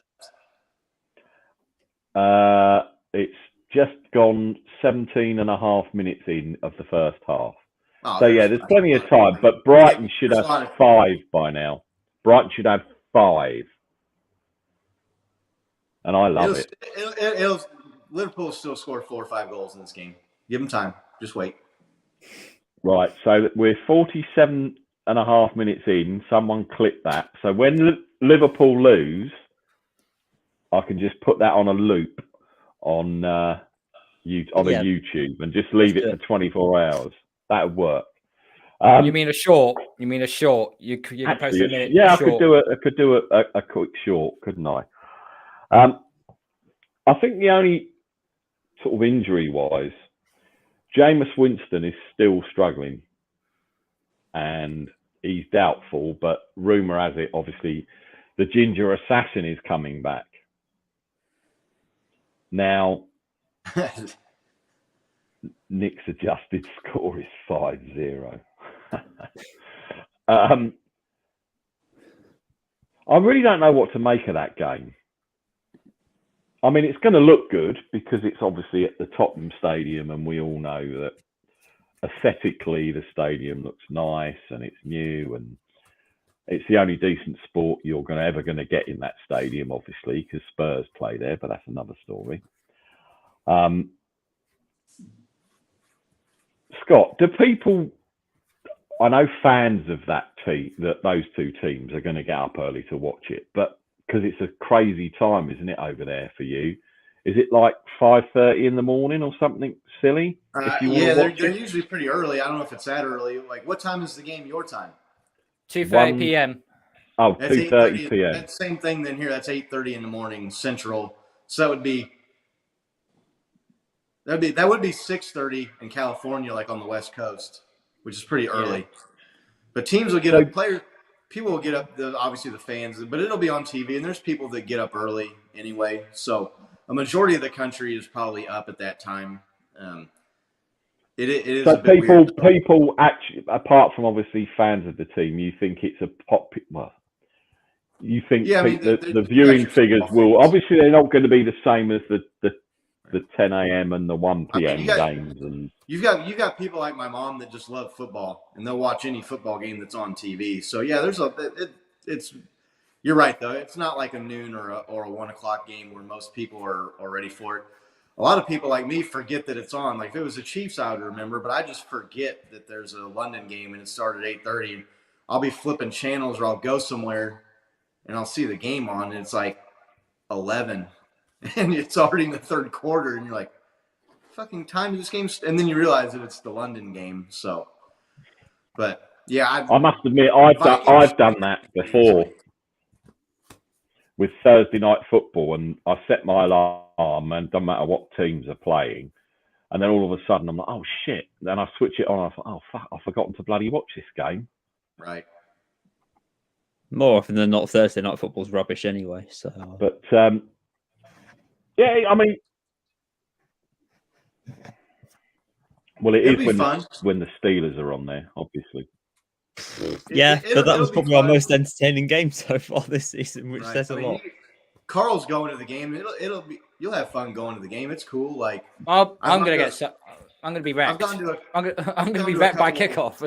left? It's just gone 17 and a half minutes in of the first half. Oh, so yeah, there's plenty of time. But Brighton should have 5 by now. Brighton should have 5. And I love it. Liverpool will still score 4 or 5 goals in this game. Give them time. Just wait. Right. So we're 47 and a half minutes in. Someone clip that. So when Liverpool lose, I can just put that on a loop on YouTube and just leave it for 24 hours. That would work. You mean a short? You can post a minute. Yeah, I could do a quick short, couldn't I? I think the only sort of injury-wise, Jameis Winston is still struggling, and he's doubtful. But rumor has it, obviously, the Ginger Assassin is coming back. Now, Nick's adjusted score is 5-0. I really don't know what to make of that game. I mean, it's going to look good because it's obviously at the Tottenham Stadium, and we all know that aesthetically the stadium looks nice and it's new, and it's the only decent sport you're ever going to get in that stadium, obviously, because Spurs play there, but that's another story. Scott, do people? I know fans of that team, that those two teams are going to get up early to watch it, but because it's a crazy time, isn't it, over there for you? Is it like 5:30 in the morning or something silly? Yeah, they're usually pretty early. I don't know if it's that early. Like, what time is the game your time? 2:30 p.m. Oh, 2:30 p.m. That's the same thing than here. That's 8:30 in the morning Central. So that would be 6:30 in California, like on the West Coast, which is pretty early. Yeah. But teams will get up. People will get up. Obviously the fans, but it'll be on TV, and there's people that get up early anyway. So a majority of the country is probably up at that time. It is. So people actually, apart from obviously fans of the team, you think it's a pop? Well, you think the viewing figures will obviously they're not going to be the same as the 10 a.m. and the 1 p.m. games. And you've got people like my mom that just love football, and they'll watch any football game that's on TV. So yeah, it's you're right though. It's not like a noon or a 1 o'clock game where most people are ready for it. a lot of people like me forget that it's on. Like if it was the Chiefs, I would remember, but I just forget that there's a London game and it started at 8:30. I'll be flipping channels or I'll go somewhere and I'll see the game on and it's like 11 and it's already in the third quarter and you're like, fucking time this game, and then you realize that it's the London game. So, but yeah, I must admit I've done that before with Thursday night football, and I set my alarm, and doesn't matter what teams are playing, and then all of a sudden I'm like, oh shit! Then I switch it on. I thought, oh fuck, I've forgotten to bloody watch this game. Right. More often than not, Thursday night football's rubbish anyway. So, but yeah, I mean. Well, it is when the Steelers are on there, obviously. Yeah, but that was probably our most entertaining game so far this season, which says a lot. Carl's going to the game. You'll have fun going to the game. It's cool. Like I'm gonna be wrecked. I'm gonna be wrecked by kickoff.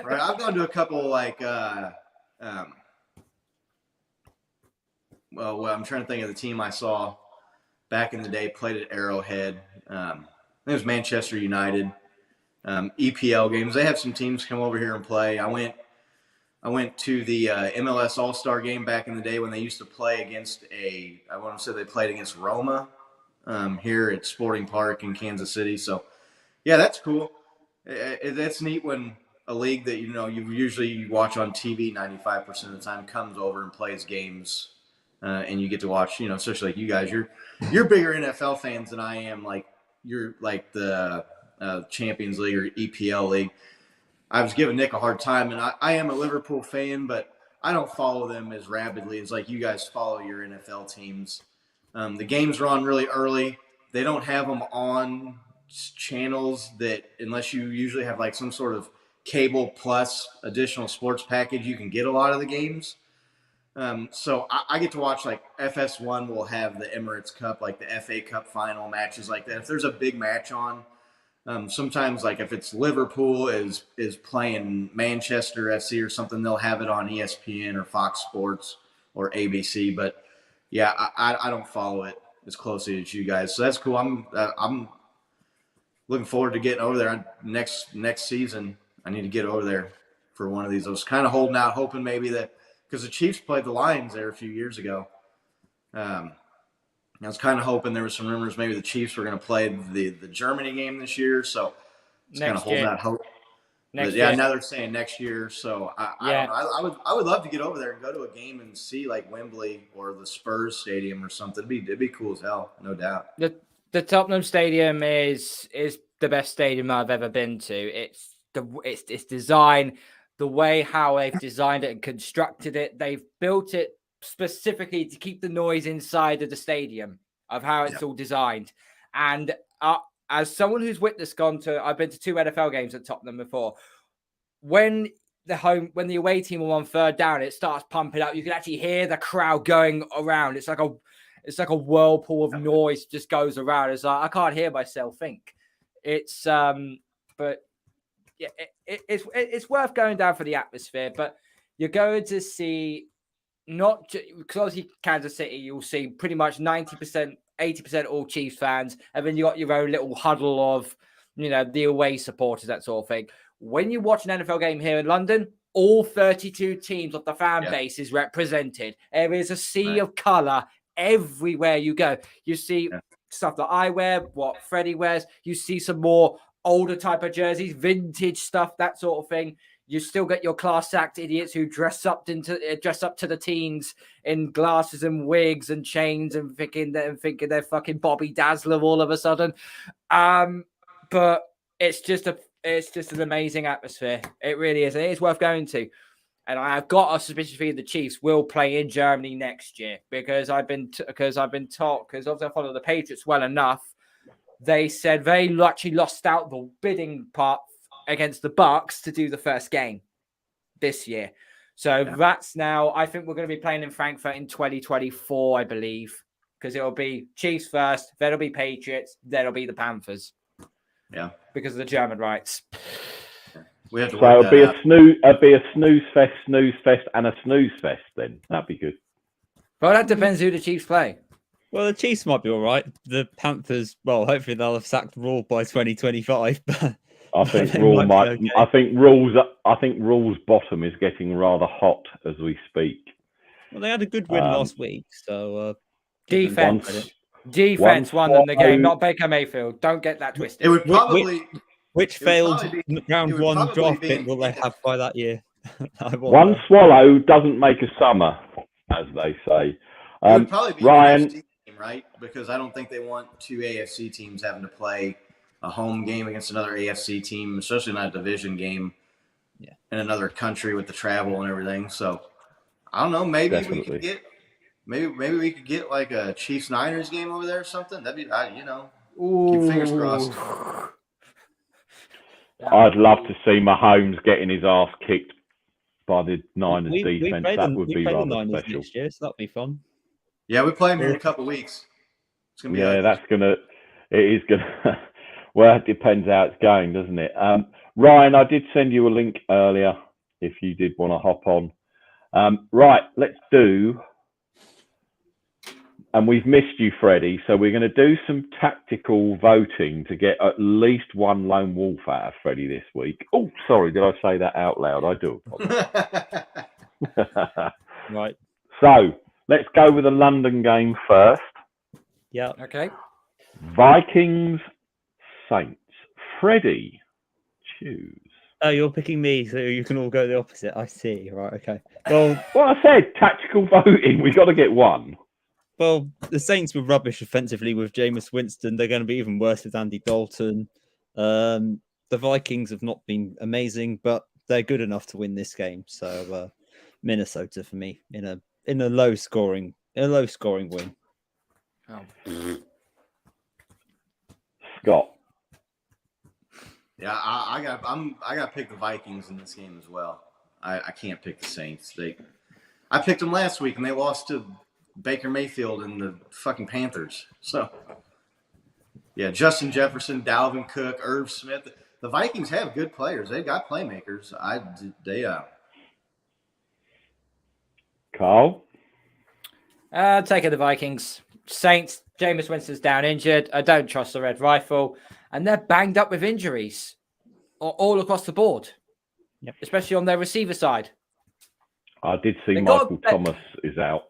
Right, I've gone to a couple like well, I'm trying to think of the team I saw back in the day. Played at Arrowhead. I think it was Manchester United. EPL games. They have some teams come over here and play. I went to the MLS All-Star game back in the day when they used to play against I want to say they played against Roma here at Sporting Park in Kansas City. So, yeah, that's cool. That's neat when a league that you usually watch on TV 95% of the time comes over and plays games, and you get to watch. Especially like you guys, you're bigger NFL fans than I am. Like you're like the Champions League or EPL league. I was giving Nick a hard time, and I am a Liverpool fan, but I don't follow them as rapidly as like you guys follow your NFL teams. The games are on really early. They don't have them on channels that, unless you usually have like some sort of cable plus additional sports package, you can get a lot of the games. So I get to watch like FS1 will have the Emirates Cup, like the FA Cup final matches like that. If there's a big match on, sometimes like if it's Liverpool is playing Manchester FC or something, they'll have it on ESPN or Fox Sports or ABC. But yeah, I don't follow it as closely as you guys. So that's cool. I'm looking forward to getting over there next season. I need to get over there for one of these. I was kind of holding out, hoping maybe that, because the Chiefs played the Lions there a few years ago. I was kind of hoping there were some rumors maybe the Chiefs were going to play the Germany game this year, so it's kind of holding out hope. But yeah, now they're saying next year, so I don't know. I would love to get over there and go to a game and see like Wembley or the Spurs Stadium or something. It'd be cool as hell, no doubt. The Tottenham Stadium is the best stadium I've ever been to. It's design. The way how they've designed it and constructed it, they've built it specifically to keep the noise inside of the stadium of how it's all designed. And as someone who's I've been to 2 NFL games at Tottenham before. When the away team are on third down, it starts pumping up. You can actually hear the crowd going around. It's like a whirlpool of noise just goes around. It's like I can't hear myself think. It's but. Yeah, it's worth going down for the atmosphere, but you're going to see because obviously Kansas City, you'll see pretty much 90%, 80% all Chiefs fans, and then you got your own little huddle of the away supporters, that sort of thing. When you watch an NFL game here in London, all 32 teams of the fan base is represented. There is a sea of color everywhere you go. You see stuff that I wear, what Freddie wears. You see some more older type of jerseys, vintage stuff, that sort of thing. You still get your class act idiots who dress up to the teens in glasses and wigs and chains and thinking they're fucking Bobby Dazzler all of a sudden. But it's just an amazing atmosphere. It really is. And it is worth going to. And I've got a suspicion for the Chiefs will play in Germany next year because I've been told, because obviously I follow the Patriots well enough. They said they actually lost out the bidding part against the Bucks to do the first game this year. So that's now, I think we're going to be playing in Frankfurt in 2024, I believe, because it'll be Chiefs first, then it'll be Patriots, then it'll be the Panthers. Yeah. Because of the German rights. We have to so it'll be a snooze fest, and a snooze fest then. That'd be good. Well, that depends who the Chiefs play. Well, the Chiefs might be all right. The Panthers, well, hopefully they'll have sacked Raw by 2025. But I think Raw might. Okay. I think Raw's bottom is getting rather hot as we speak. Well, they had a good win last week, so defense won them the game, not Baker Mayfield. Don't get that twisted. It would probably which failed round one draft pick will they have by that year? One swallow doesn't make a summer, as they say. It would probably be Ryan, an NFC team, right? Because I don't think they want two AFC teams having to play a home game against another AFC team, especially not a division game in another country with the travel and everything. So I don't know. Maybe we could get like a Chiefs Niners game over there or something. That'd be keep fingers crossed. I'd love to see Mahomes getting his ass kicked by the Niners defense. That would be rather special. Next year, so that'd be fun. Yeah, we play them in a couple of weeks. It's gonna be it is gonna. Well, it depends how it's going, doesn't it? Ryan, I did send you a link earlier if you did want to hop on. Right, let's do. And we've missed you, Freddie. So we're going to do some tactical voting to get at least one lone wolf out of Freddie this week. Oh, sorry, did I say that out loud? I do apologize. Right. So let's go with the London game first. Yeah. Okay. Vikings, Saints. Freddie, choose. Oh, you're picking me, so you can all go the opposite. I see. Right. Okay. Well, I said tactical voting. We got to get one. Well, the Saints were rubbish offensively with Jameis Winston. They're going to be even worse with Andy Dalton. The Vikings have not been amazing, but they're good enough to win this game. So Minnesota for me in a low scoring win. Oh. Scott. Yeah, I got to pick the Vikings in this game as well. I can't pick the Saints. I picked them last week and they lost to Baker Mayfield and the fucking Panthers. So, yeah, Justin Jefferson, Dalvin Cook, Irv Smith. The Vikings have good players. They got playmakers. Carl? Taking the Vikings. Saints, Jameis Winston's down injured. I don't trust the Red Rifle. And they're banged up with injuries all across the board, especially on their receiver side. I did see Michael Thomas is out.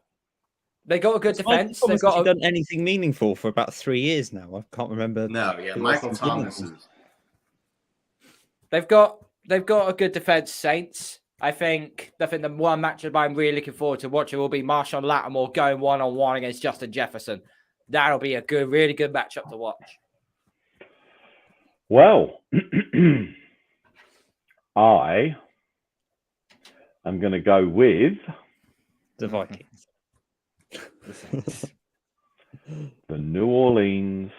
They got a good defense. They've done anything meaningful for about 3 years now. I can't remember. No, yeah, Michael Thomas is. They've got a good defense, Saints. I think the one matchup I'm really looking forward to watching will be Marshawn Lattimore going 1-on-1 against Justin Jefferson. That'll be a really good matchup to watch. Well, I am going to go with the Vikings. The New Orleans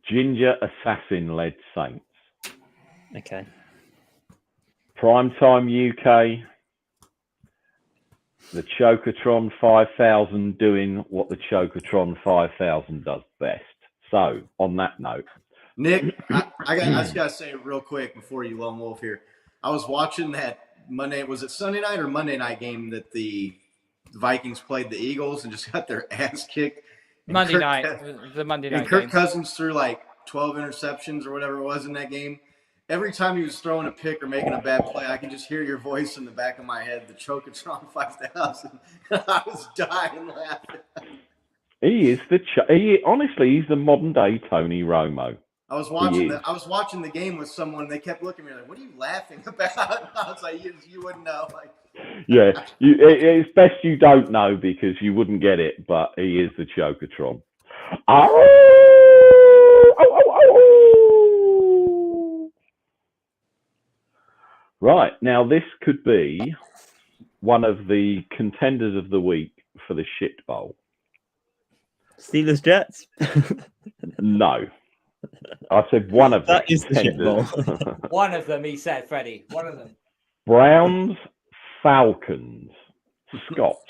Ginger Assassin-led Saints. Okay. Primetime UK. The Chocotron 5000 doing what the Chocotron 5000 does best. So, on that note. Nick, I just got to say real quick before you lone wolf here. I was watching that Monday, was it Sunday night or Monday night game that the Vikings played the Eagles and just got their ass kicked. Monday night. And Kirk Cousins threw like 12 interceptions or whatever it was in that game. Every time he was throwing a pick or making a bad play, I could just hear your voice in the back of my head, the Chocotron 5000. I was dying laughing. He is honestly, he's the modern day Tony Romo. I was watching the game with someone. And they kept looking at me like, "What are you laughing about?" I was like, "You wouldn't know." Like, yeah, it's best you don't know because you wouldn't get it. But he is the Chocotron. Right now, this could be one of the contenders of the week for the shit bowl. Steelers Jets. No. I said one of them. That is the shit bowl. One of them, he said, Freddie. One of them. Browns, Falcons. Scott.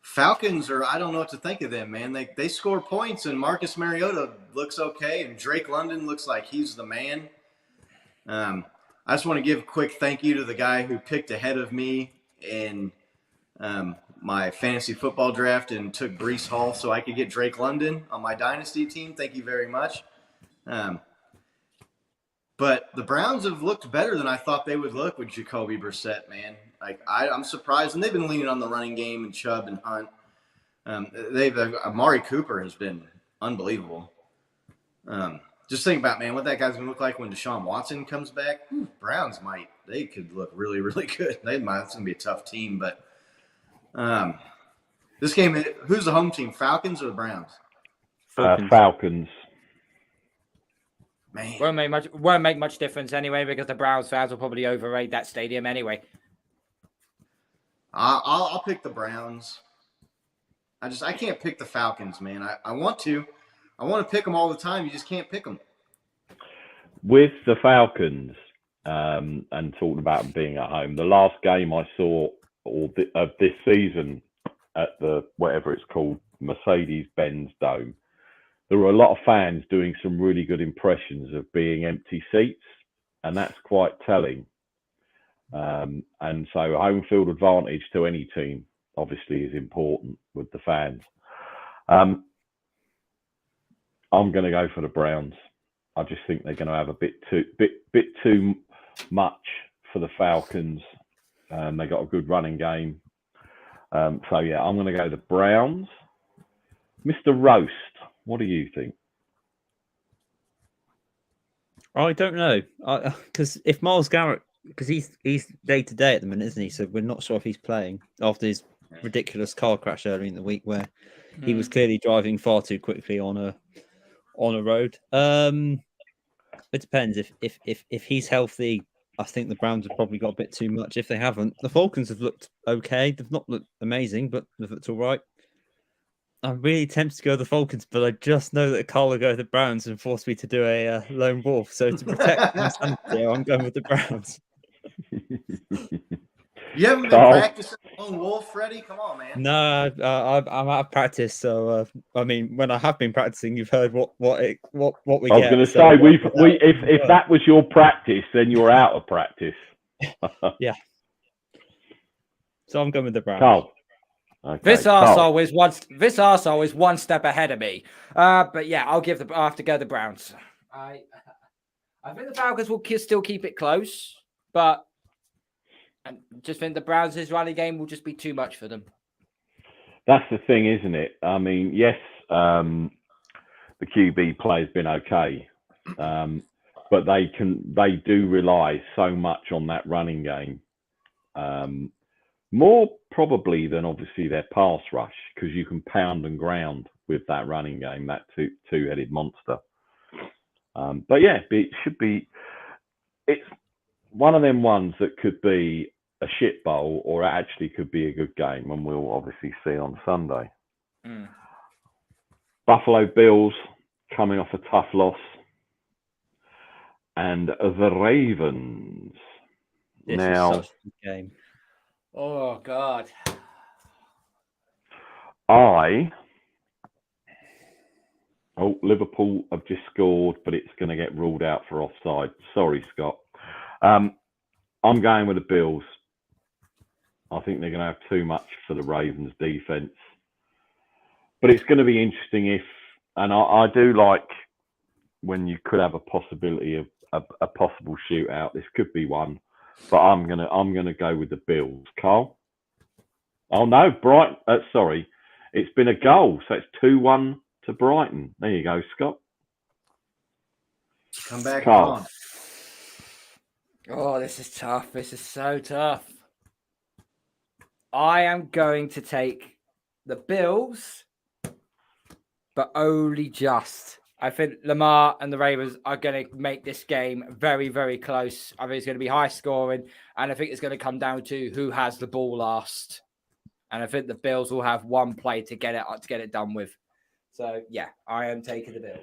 Falcons I don't know what to think of them, man. They score points, and Marcus Mariota looks okay, and Drake London looks like he's the man. I just want to give a quick thank you to the guy who picked ahead of me in my fantasy football draft and took Breece Hall so I could get Drake London on my dynasty team. Thank you very much. But the Browns have looked better than I thought they would look with Jacoby Brissett, man. Like I'm surprised, and they've been leaning on the running game and Chubb and Hunt. Amari Cooper has been unbelievable. Just think about, man, what that guy's gonna look like when Deshaun Watson comes back. Browns they could look really, really good. It's gonna be a tough team, but this game, who's the home team? Falcons or the Browns? Falcons. Man, won't make much difference anyway, because the Browns fans will probably overrate that stadium anyway. I'll pick the Browns. I can't pick the Falcons, man. I want to pick them all the time. You just can't pick them. With the Falcons, and talking about them being at home, the last game I saw of this season at the whatever it's called, Mercedes-Benz Dome, there were a lot of fans doing some really good impressions of being empty seats, and that's quite telling. And so home field advantage to any team obviously is important with the fans. I'm going to go for the Browns. I just think they're going to have a bit too much for the Falcons. They got a good running game. So yeah, I'm going to go the Browns. Mr. Roast, what do you think? I don't know, because if Myles Garrett, because he's day to day at the minute, isn't he? So we're not sure if he's playing after his ridiculous car crash earlier in the week, where he was clearly driving far too quickly on a road. It depends. If he's healthy, I think the Browns have probably got a bit too much. If they haven't, the Falcons have looked okay. They've not looked amazing, but they've looked all right. I'm really tempted to go the Falcons, but I just know that Carl will go the Browns and force me to do a lone wolf. So to protect my sanity, I'm going with the Browns. You haven't been practicing lone wolf, Freddie? Come on, man. No, I'm out of practice. So I mean, when I have been practicing, you've heard what we get. I was going to say, if that was your practice, then you're out of practice. Yeah. So I'm going with the Browns. Carl. Okay, this arsehole is one step ahead of me. But yeah, I have to go the Browns. I think the Falcons will still keep it close, but I just think the Browns' running game will just be too much for them. That's the thing, isn't it? I mean, yes, the QB play has been okay, but they do rely so much on that running game. More probably than obviously their pass rush, because you can pound and ground with that running game, that two-headed monster. But yeah, it's one of them ones that could be a shit bowl, or it actually could be a good game, and we'll obviously see on Sunday. Buffalo Bills coming off a tough loss, and the Ravens. This is such a good game. Oh, God. Liverpool have just scored, but it's going to get ruled out for offside. Sorry, Scott. I'm going with the Bills. I think they're going to have too much for the Ravens defense. But it's going to be interesting and I do like when you could have a possibility of a possible shootout. This could be one. But I'm gonna go with the Bills. Carl? Oh no, Brighton. Sorry, it's been a goal, so it's 2-1 to Brighton. There you go, Scott. Come back, Carl. on. Oh, this is tough. This is so tough. I am going to take the Bills, but only just. I think Lamar and the Ravens are going to make this game very, very close. I think it's going to be high scoring, and I think it's going to come down to who has the ball last. And I think the Bills will have one play to get it done with. So yeah, I am taking the Bills.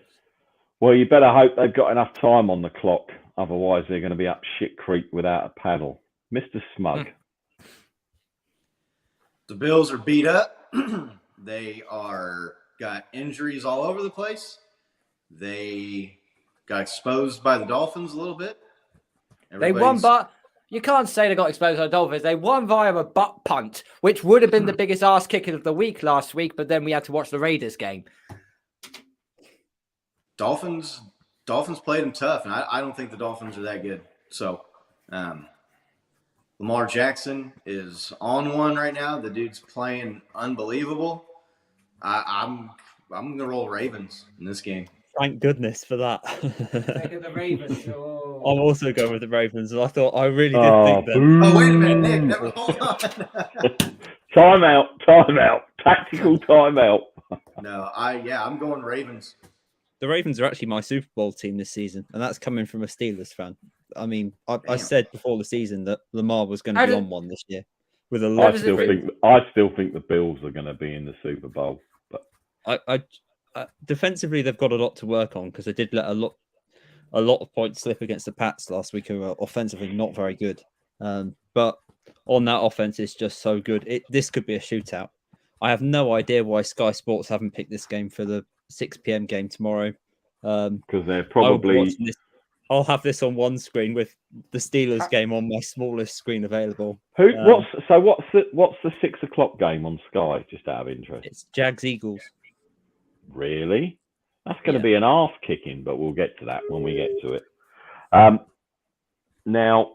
Well, you better hope they've got enough time on the clock. Otherwise, they're going to be up shit creek without a paddle. Mr. Smug. The Bills are beat up. They got injuries all over the place. They got exposed by the Dolphins a little bit. They won, but You can't say they got exposed by the Dolphins. They won via a butt punt, which would have been the biggest ass kicking of the week last week, but then we had to watch the Raiders game. Dolphins played them tough, and I don't think the Dolphins are that good. So, Lamar Jackson is on one right now. The dude's playing unbelievable. I'm gonna roll Ravens in this game. Thank goodness for that. The Ravens. Oh. I'm also going with the Ravens, and I really did think that. Oh, wait a minute, Nick. Never hold on. Timeout. Tactical timeout. No, I'm going Ravens. The Ravens are actually my Super Bowl team this season, and that's coming from a Steelers fan. I mean, I said before the season that Lamar was going to be on one this year. With a lot. I still think the Bills are going to be in the Super Bowl. But defensively, they've got a lot to work on because they did let a lot of points slip against the Pats last week, who are offensively not very good. But on that offense, it's just so good. This could be a shootout. I have no idea why Sky Sports haven't picked this game for the 6 p.m. game tomorrow. Because they're probably. I'll have this on one screen with the Steelers game on my smallest screen available. What's the 6 o'clock game on Sky? Just out of interest, it's Jags Eagles. Really? That's going to be an arse kicking, but we'll get to that when we get to it. Now,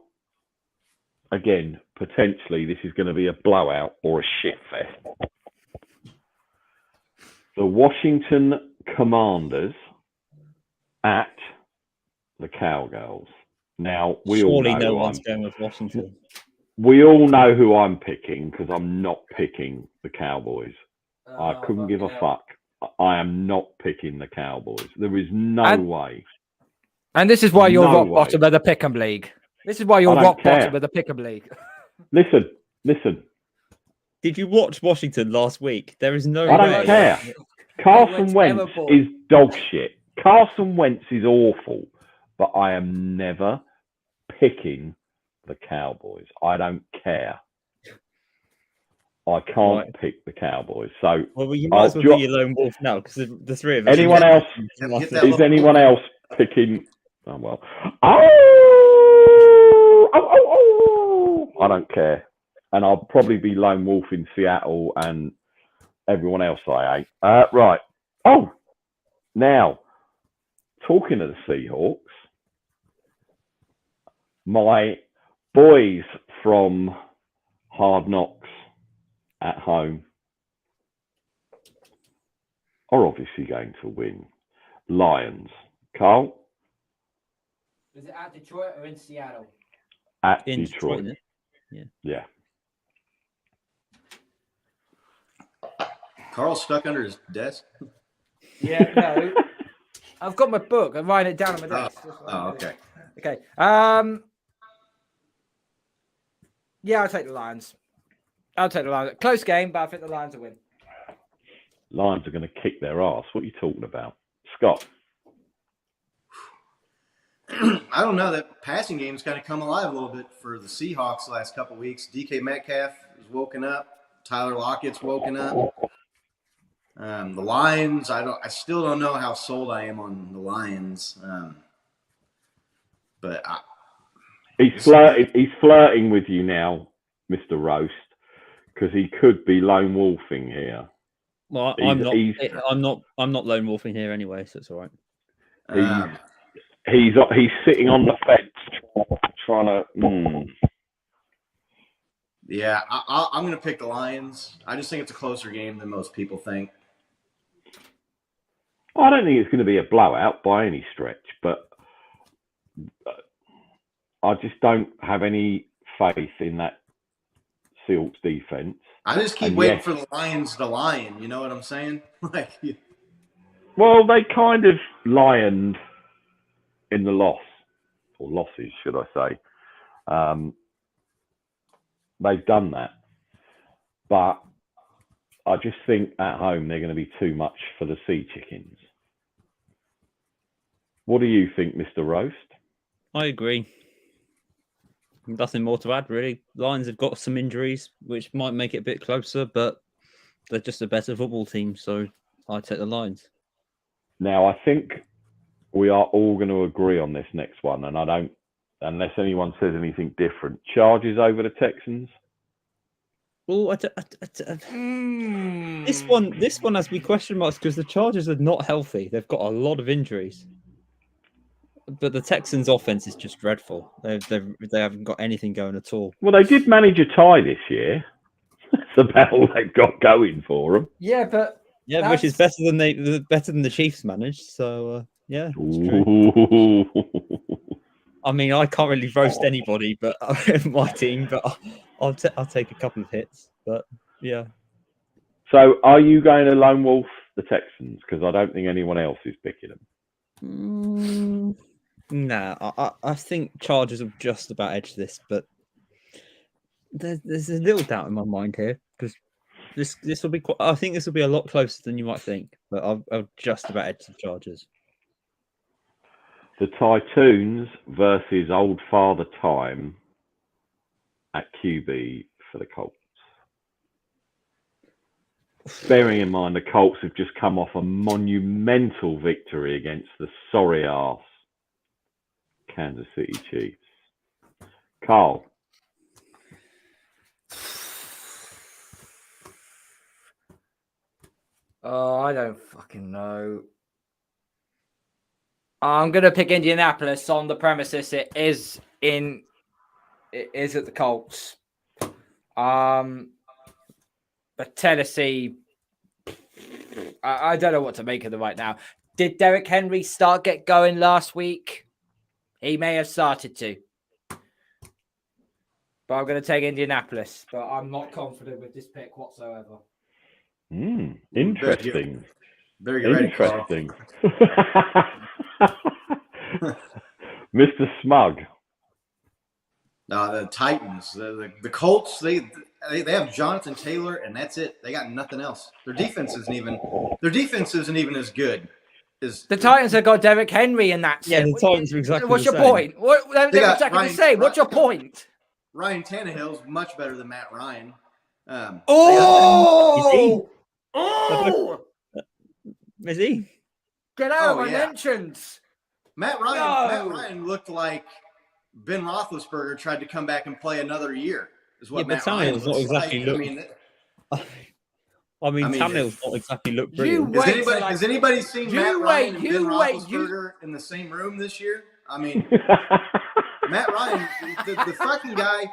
again, potentially this is going to be a blowout or a shit fest. The Washington Commanders at the Cowgirls. Now, we all know no one's going with Washington. We all know who I'm picking because I'm not picking the Cowboys. I couldn't give a fuck. I am not picking the Cowboys. There is no way. And this is why you're rock bottom of the Pickem League. This is why you're rock bottom of the Pickem League. Listen. Did you watch Washington last week? There is no way. I don't care. Carson Wentz is dog shit. Carson Wentz is awful. But I am never picking the Cowboys. I don't care. I can't pick the Cowboys. So, well, you might as well be your lone wolf now because the three of us. Anyone else? Is anyone else picking? Oh well. I don't care, and I'll probably be lone wolf in Seattle and everyone else I hate. Right. Oh, now talking of the Seahawks, my boys from Hard Knocks at home are obviously going to win. Lions. Carl? Is it at Detroit or in Seattle? At Detroit. Yeah. Carl's stuck under his desk? Yeah, no. I've got my book. I'm writing it down on my desk. Okay. Okay. Yeah, I'll take the Lions. Close game, but I think the Lions will win. Lions are going to kick their ass. What are you talking about? Scott? I don't know. That passing game's kind of come alive a little bit for the Seahawks the last couple of weeks. DK Metcalf is woken up. Tyler Lockett's woken up. The Lions, I still don't know how sold I am on the Lions. But he's flirting with you now, Mr. Roast, because he could be lone wolfing here. Well, I'm not lone wolfing here anyway, so it's all right. He's sitting on the fence trying to. Yeah, I'm going to pick the Lions. I just think it's a closer game than most people think. I don't think it's going to be a blowout by any stretch, but I just don't have any faith in that Seahawks defense. I just keep waiting for the Lions to lion. You know what I'm saying? Well, they kind of lioned in the loss, or losses, should I say. They've done that. But I just think at home they're going to be too much for the Sea Chickens. What do you think, Mr. Roast? I agree. Nothing more to add, really. Lions have got some injuries, which might make it a bit closer, but they're just a better football team, so I take the Lions. Now, I think we are all going to agree on this next one, and I don't unless anyone says anything different. Chargers over the Texans. Well, this one has me question marks because the Chargers are not healthy. They've got a lot of injuries, but the Texans' offense is just dreadful. They haven't got anything going at all. Well, they did manage a tie this year. That's about all they've got going for them. Yeah, but which is better than the Chiefs managed. So yeah, it's true. I mean, I can't really roast anybody, but my team. But I'll take a couple of hits. But yeah. So, are you going to lone wolf the Texans? Because I don't think anyone else is picking them. Nah, I think Chargers have just about edged this, but there's a little doubt in my mind here because this will be quite. I think this will be a lot closer than you might think, but I'll just about edge the Chargers. The Titans versus Old Father Time at QB for the Colts. Bearing in mind the Colts have just come off a monumental victory against the sorry-ass Kansas City Chiefs. Carl. Oh, I don't fucking know. I'm going to pick Indianapolis on the premises it is at the Colts. But Tennessee, I don't know what to make of them right now. Did Derrick Henry get going last week? He may have started to. But I'm going to take Indianapolis. But I'm not confident with this pick whatsoever. Interesting. Very interesting. Mr. Smug. The Titans, the Colts, they have Jonathan Taylor, and that's it. They got nothing else. Their defense isn't even as good as the Titans have got Derrick Henry, and that's it. The Titans are exactly. What's your point? They're exactly the same. What's your point? Ryan Tannehill's much better than Matt Ryan. Is he? Get out of my mentions. Matt Ryan looked like Ben Roethlisberger tried to come back and play another year. Is what Matt Ryan looks exactly like. Tannehill's not exactly looked brilliant. Has anybody seen Matt Ryan and Ben Roethlisberger in the same room this year? I mean, Matt Ryan, the fucking guy,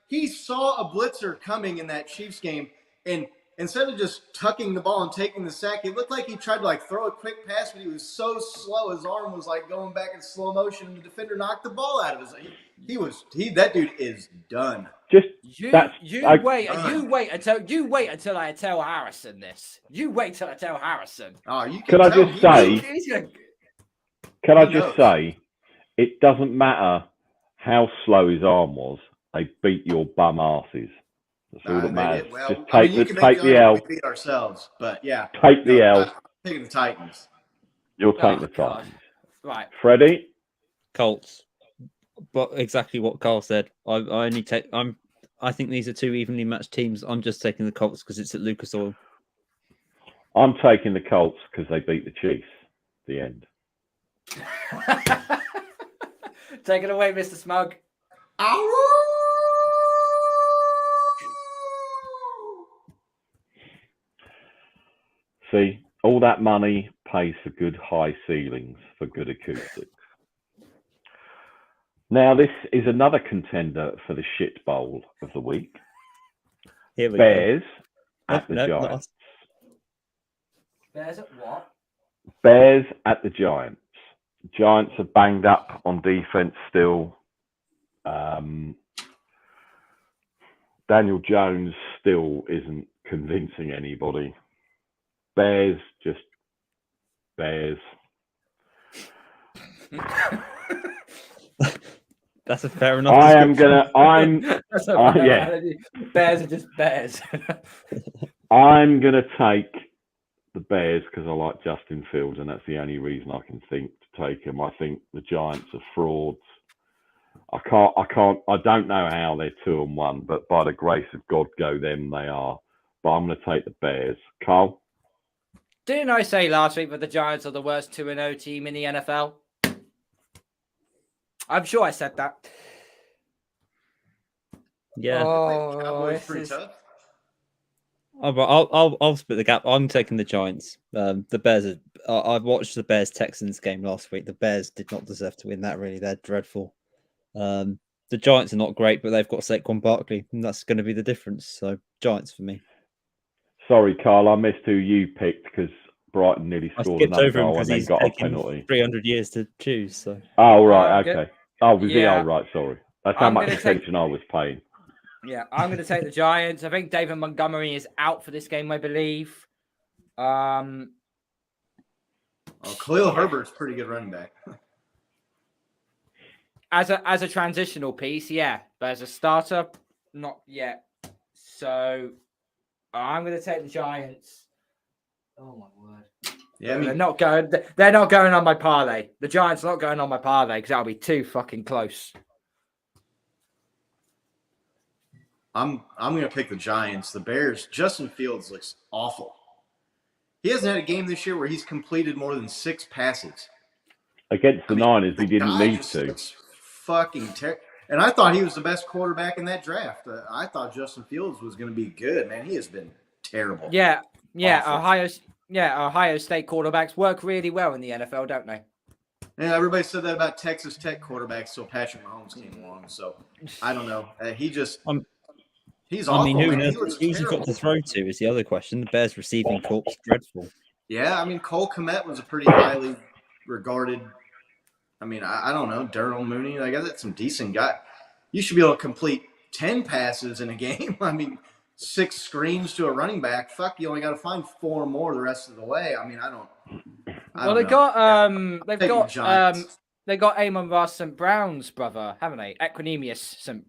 he saw a blitzer coming in that Chiefs game, and instead of just tucking the ball and taking the sack, it looked like he tried to throw a quick pass, but he was so slow. His arm was going back in slow motion, and the defender knocked the ball out of his. That dude is done. You wait until I tell Harrison this. You wait till I tell Harrison. Oh, you can I just say, it doesn't matter how slow his arm was. They beat your bum asses. That's all that matters. Just take the L. We beat ourselves, but yeah. Take the L. I'm taking the Titans. You'll take the Titans. Right. Freddie? Colts. But exactly what Carl said. I think these are two evenly matched teams. I'm just taking the Colts because it's at Lucas Oil. I'm taking the Colts because they beat the Chiefs. The end. Take it away, Mr. Smug. See, all that money pays for good high ceilings, for good acoustics. Now, this is another contender for the shit bowl of the week. Here we Bears go. at the Giants. Bears at what? Bears at the Giants. Giants are banged up on defense still. Daniel Jones still isn't convincing anybody. Bears, just Bears. That's a fair enough. Bears are just Bears. I'm gonna take the Bears because I like Justin Fields, and that's the only reason I can think to take him. I think the Giants are frauds. I don't know how they're 2-1, but by the grace of God, go them, they are. But I'm gonna take the Bears. Carl? Didn't I say last week that the Giants are the worst 2-0 team in the NFL? I'm sure I said that. Yeah. Cowboys pretty tough. I'll split the gap. I'm taking the Giants. The Bears are. I watched the Bears Texans game last week. The Bears did not deserve to win that. Really, they're dreadful. The Giants are not great, but they've got Saquon Barkley, and that's going to be the difference. So Giants for me. Sorry, Carl, I missed who you picked because Brighton nearly scored another goal and then got a penalty. 300 years to choose. So. Oh right, okay. Oh, was he? Oh right, sorry. That's how much attention I was paying. Yeah, I'm going to take the Giants. I think David Montgomery is out for this game, I believe. Khalil Herbert's pretty good running back. As a transitional piece, yeah, but as a starter, not yet. So I'm going to take the Giants. Oh my word! Yeah, they're not going. They're not going on my parlay. The Giants are not going on my parlay because that'll be too fucking close. I'm going to pick the Giants. The Bears. Justin Fields looks awful. He hasn't had a game this year where he's completed more than 6 passes. Against the Niners, he didn't need to. Fucking terrible. And I thought he was the best quarterback in that draft. I thought Justin Fields was going to be good, man. He has been terrible. Yeah. Ohio State quarterbacks work really well in the NFL, don't they? Yeah, everybody said that about Texas Tech quarterbacks till Patrick Mahomes came along. So I don't know. He's awful. I mean, who's he got to throw to is the other question. The Bears receiving corp's dreadful. Yeah, I mean, Cole Kmet was a pretty highly regarded. I mean, I don't know, Darnell Mooney. I guess that's some decent guy. You should be able to complete 10 passes in a game. I mean, 6 screens to a running back. Fuck, you only got to find 4 more the rest of the way. I mean, I don't know. They got Amon-Ra St. Brown's brother, haven't they? Equinemius St.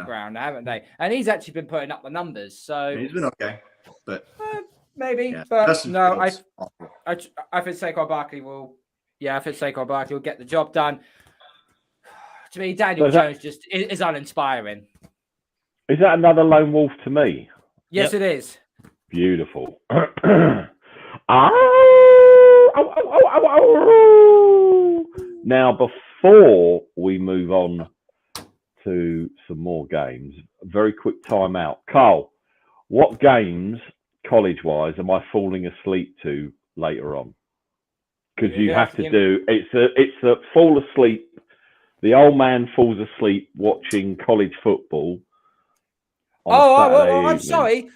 Brown, haven't they? And he's actually been putting up the numbers. So he's been okay, but maybe. Yeah, but no, I think Saquon Barkley will. Yeah, I think Saquon Barkley will get the job done. To me, Daniel Jones just is uninspiring. Is that another lone wolf to me? Yes, It is. Beautiful. Now, before we move on to some more games, a very quick timeout. Carl, what games, college-wise, am I falling asleep to later on? Because you have to do it's a fall asleep. The old man falls asleep watching college football. I'm sorry.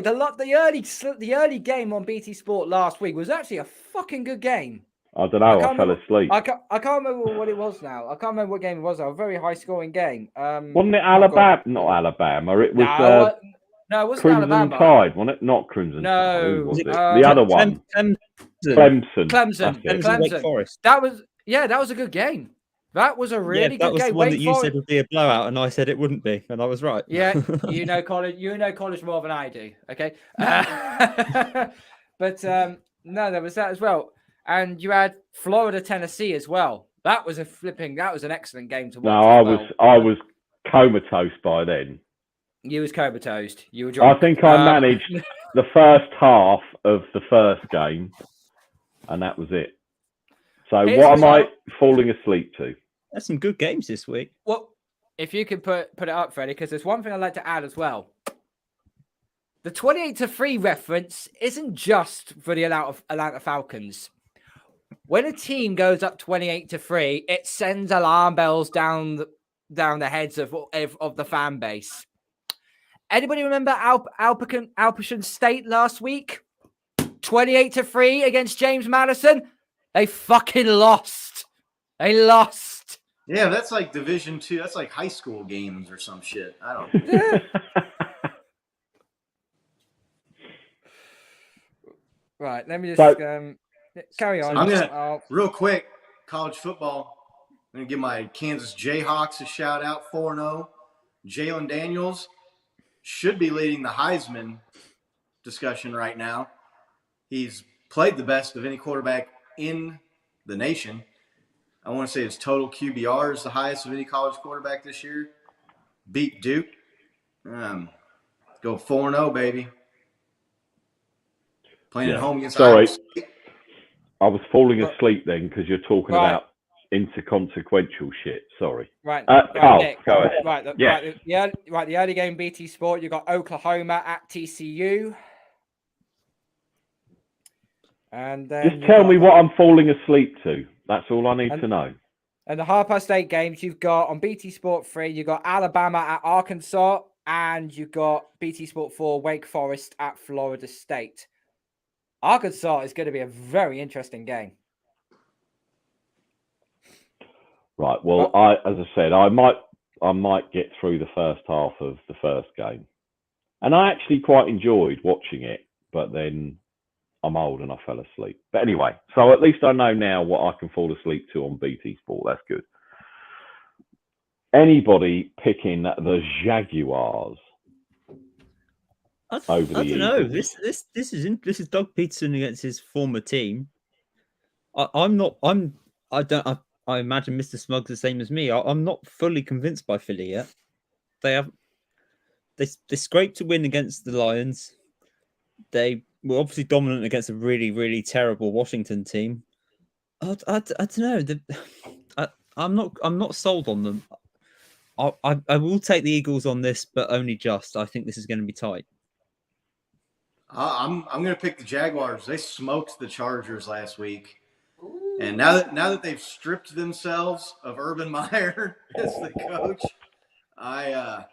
The early game on BT Sport last week was actually a fucking good game. I don't know. I fell asleep. I can't remember what it was now. I can't remember what game it was. A very high scoring game. Wasn't it Alabama? Not Alabama. It was. No, it wasn't Crimson Alabama. Tide, wasn't it? Not Crimson Tide. Who was it? The other one. Clemson. Wake Forest. That was a good game. That was a really good game. That was the one that you said would be a blowout, and I said it wouldn't be, and I was right. Yeah, you know college more than I do. Okay, but no, there was that as well, and you had Florida, Tennessee as well. That was an excellent game to watch. No, I was comatose by then. You was comatose. You were drunk. I think I managed the first half of the first game, and that was it. So what am I falling asleep to? There's some good games this week. Well, if you could put it up, Freddie, because there's one thing I'd like to add as well. The 28-3 reference isn't just for the Atlanta Falcons. When a team goes up 28-3, it sends alarm bells down the heads of the fan base. Anybody remember Alpine State last week? 28-3 against James Madison. They fucking lost. They lost. Yeah, that's like Division II. That's like high school games or some shit. I don't know. Right, let me just carry on. I'm gonna real quick. College football. I'm gonna give my Kansas Jayhawks a shout out. 4-0. Jalen Daniels should be leading the Heisman discussion right now. He's played the best of any quarterback in the nation. I want to say his total QBR is the highest of any college quarterback this year. Beat Duke. Go 4-0, baby. Playing at home against Iowa State. I was falling asleep then because you're talking about inconsequential shit. Sorry. Right. Carl, Nick, go ahead. The early game BT Sport. You got Oklahoma at TCU. And then just tell me what I'm falling asleep to. That's all I need to know. And the 8:30 games you've got on BT Sport 3, you got Alabama at Arkansas, and you got BT Sport 4, Wake Forest at Florida State. Arkansas is going to be a very interesting game. Right. Well, as I said, I might get through the first half of the first game, and I actually quite enjoyed watching it. But then I'm old and I fell asleep. But anyway, so at least I know now what I can fall asleep to on BT Sport. That's good. Anybody picking the Jaguars over the Eagles? I don't know. This is Doug Peterson against his former team. I imagine Mr. Smug's the same as me. I'm not fully convinced by Philly yet. They scraped a win against the Lions. They were obviously dominant against a really, really terrible Washington team. I don't know. I'm not sold on them. I will take the Eagles on this, but only just. I think this is going to be tight. I'm going to pick the Jaguars. They smoked the Chargers last week, and now that they've stripped themselves of Urban Meyer as the coach, I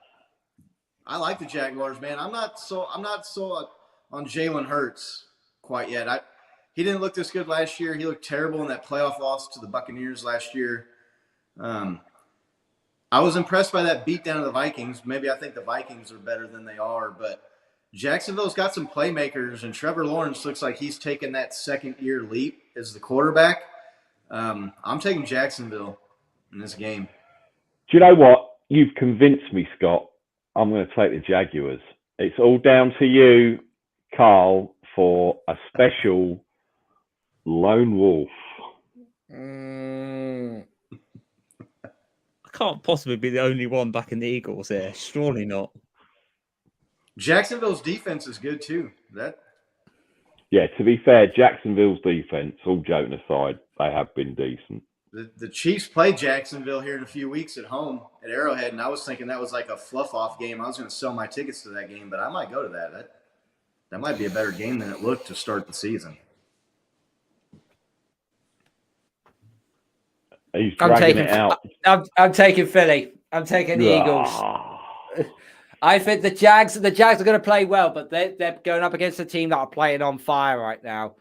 like the Jaguars, man. I'm not so on Jalen Hurts quite yet. He didn't look this good last year. He looked terrible in that playoff loss to the Buccaneers last year. I was impressed by that beatdown of the Vikings. Maybe I think the Vikings are better than they are, but Jacksonville's got some playmakers, and Trevor Lawrence looks like he's taken that second-year leap as the quarterback. I'm taking Jacksonville in this game. Do you know what? You've convinced me, Scott. I'm going to take the Jaguars. It's all down to you, Carl, for a special lone wolf. I can't possibly be the only one back in the Eagles here. Surely not. Jacksonville's defense is good too. Yeah, to be fair, Jacksonville's defense, all joking aside, they have been decent. The Chiefs play Jacksonville here in a few weeks at home at Arrowhead, and I was thinking that was like a fluff-off game. I was going to sell my tickets to that game, but I might go to that. That might be a better game than it looked to start the season. He's dragging it out. I'm taking Philly. I'm taking the Eagles. I think the Jags are going to play well, but they're going up against a team that are playing on fire right now.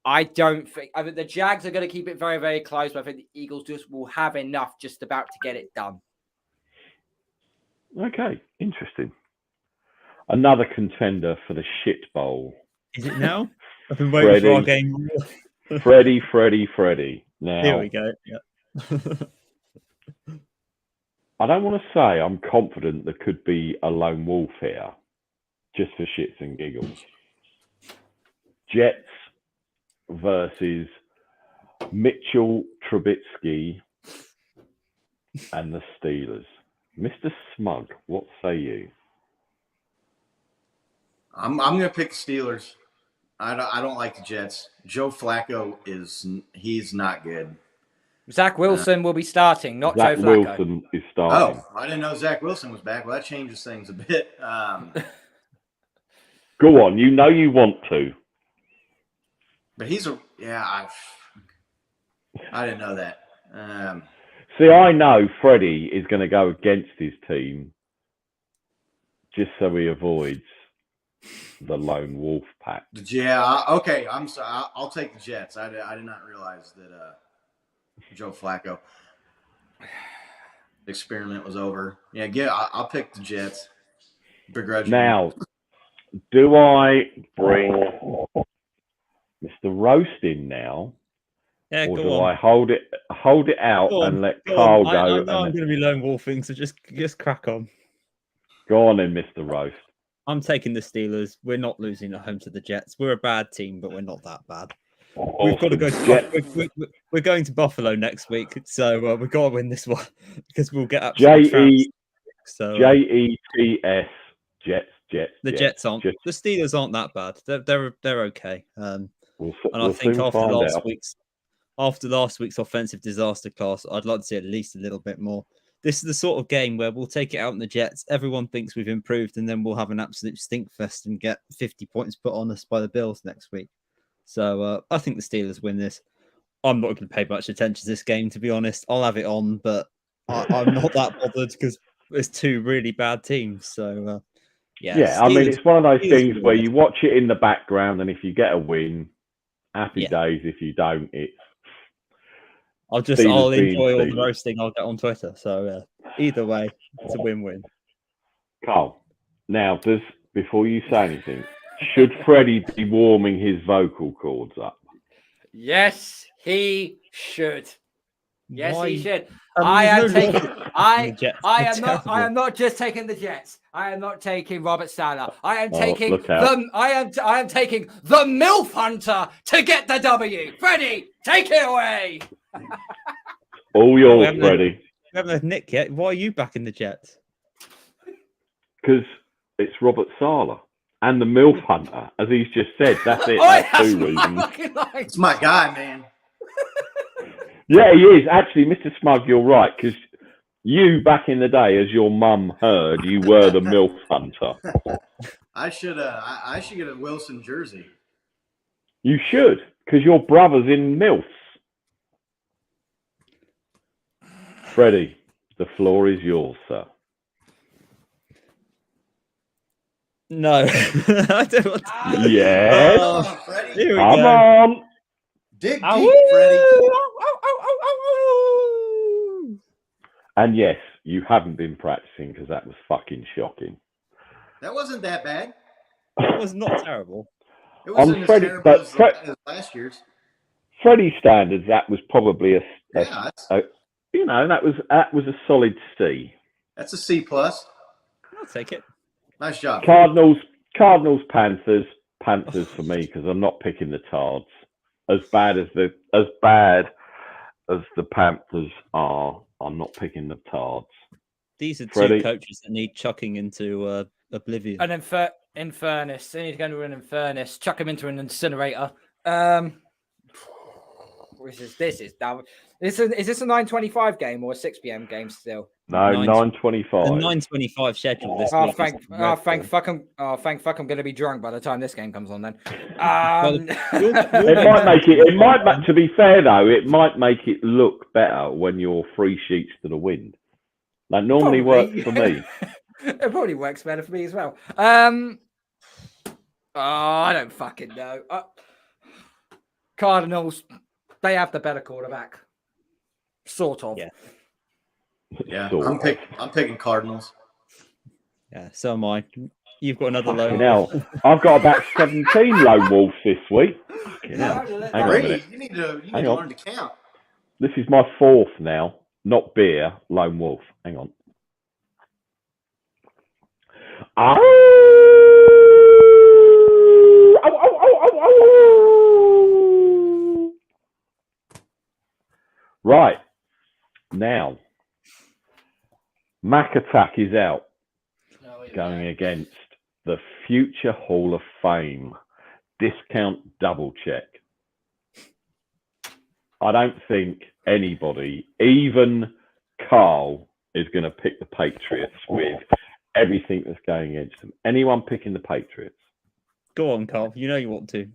I think the Jags are going to keep it very, very close, but I think the Eagles just will have enough just about to get it done. Okay, interesting. Another contender for the shit bowl. Is it now? I've been waiting for our game. Freddie. Now, here we go. Yeah. I don't want to say I'm confident there could be a lone wolf here, just for shits and giggles. Jets versus Mitchell Trubisky and the Steelers. Mr. Smug, what say you? I'm going to pick the Steelers. I don't like the Jets. Joe Flacco he's not good. Zach Wilson will be starting, not Joe Flacco. Zach Wilson is starting. Oh, I didn't know Zach Wilson was back. Well, that changes things a bit. Go on, you know you want to. But I didn't know that. See, I know Freddie is going to go against his team just so he avoids the lone wolf pack. Yeah, okay. I'm sorry. I'll take the Jets. I did not realize that Joe Flacco experiment was over. Yeah, I'll pick the Jets. Begrudgingly. Now, do I bring Mr. Roast in now? Yeah, or go do on. I hold it out and let Carl go? I know I'm going to be lone wolfing, so just crack on. Go on then, Mr. Roast. I'm taking the Steelers. We're not losing at home to the Jets. We're a bad team, but we're not that bad. Awesome. We've got to go to we're going to Buffalo next week, so we've got to win this one because we'll get absolutely Jets. Jets. The Jets aren't. The Steelers aren't that bad. They're okay. We'll I think after after last week's offensive disaster class, I'd like to see at least a little bit more. This is the sort of game where we'll take it out in the Jets. Everyone thinks we've improved, and then we'll have an absolute stink fest and get 50 points put on us by the Bills next week. So I think the Steelers win this. I'm not going to pay much attention to this game, to be honest. I'll have it on, but I'm not that bothered because there's two really bad teams. So, yeah, I mean, it's one of those things where you watch it in the background, and if you get a win, happy days. If you don't, it's I'll enjoy all the roasting I'll get on Twitter. So either way, it's a win-win. Carl, now before you say anything, should Freddie be warming his vocal cords up? Yes, he should. Yes, Why? he should. I am not just taking the Jets. I am not taking Robert Saleh. I am taking the MILF Hunter to get the W. Freddie, take it away. All yours, Freddie. We haven't had Nick yet. Why are you back in the Jets? Because it's Robert Saleh and the MILF Hunter, as he's just said. That's it. That's two reasons. It's my guy, man. Yeah, he is. Actually, Mr. Smug, you're right. Because you, back in the day, as your mum heard, you were the MILF Hunter. I should get a Wilson jersey. You should, because your brother's in MILFs. Freddie, the floor is yours, sir. No. I don't want to. Yes. Freddie. Come on. Dig deep, Freddie. And yes, you haven't been practicing because that was fucking shocking. That wasn't that bad. It was not terrible. It wasn't as terrible as last year's. Freddie's standards, that was probably that was a solid C. That's a C plus. I'll take it. Nice job. Cardinals, Panthers for me because I'm not picking the Tards. As bad as the Panthers are, I'm not picking the Tards. These are two coaches that need chucking into oblivion. And in fairness, they need to go into an furnace, chuck them into an incinerator. Is this a 9:25 game or a 6 p.m. game still? No, 9:25. The 9:25 schedule this week. Thank fuck I'm going to be drunk by the time this game comes on. Then it might make it. It might. To be fair though, it might make it look better when you're 3 sheets to the wind. That normally works for me. It probably works better for me as well. I don't fucking know. Cardinals. They have the better quarterback, sort of. Yeah. I'm picking Cardinals. Yeah, so am I. You've got another lone. Now I've got about 17 lone wolves this week. Hang on a minute. You need to learn to count. This is my 4th now, not beer. Lone wolf. Hang on. Right, now, Mac Attack is out, going against the future Hall of Fame, Discount Double Check. I don't think anybody, even Carl, is going to pick the Patriots with everything that's going against them. Anyone picking the Patriots? Go on, Carl. You know you want to.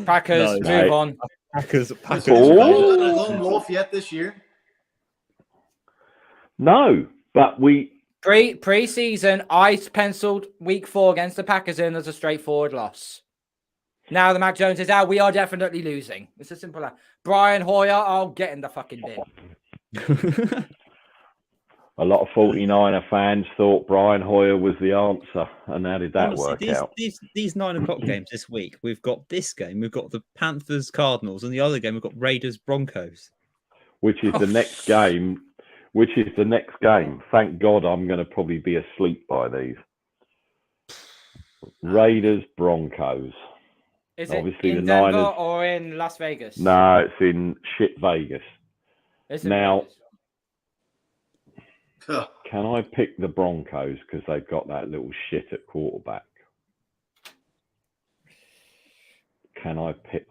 Packers, move on. Packers. Not a lone wolf yet this year. No, but pre-season, I penciled week 4 against the Packers in as a straightforward loss. Now that Mac Jones is out, we are definitely losing. It's as simple as that. Brian Hoyer, I'll get in the fucking bin. A lot of 49er fans thought Brian Hoyer was the answer, and how did that work out? These 9 o'clock games this week, we've got this game, we've got the Panthers Cardinals, and the other game we've got Raiders Broncos, which is the next game. Thank God, I'm going to probably be asleep by these. Raiders Broncos. Is it obviously in Denver Niners, or in Las Vegas? No, it's in shit Vegas. Now. Vegas? Can I pick the Broncos because they've got that little shit at quarterback? Can I pick?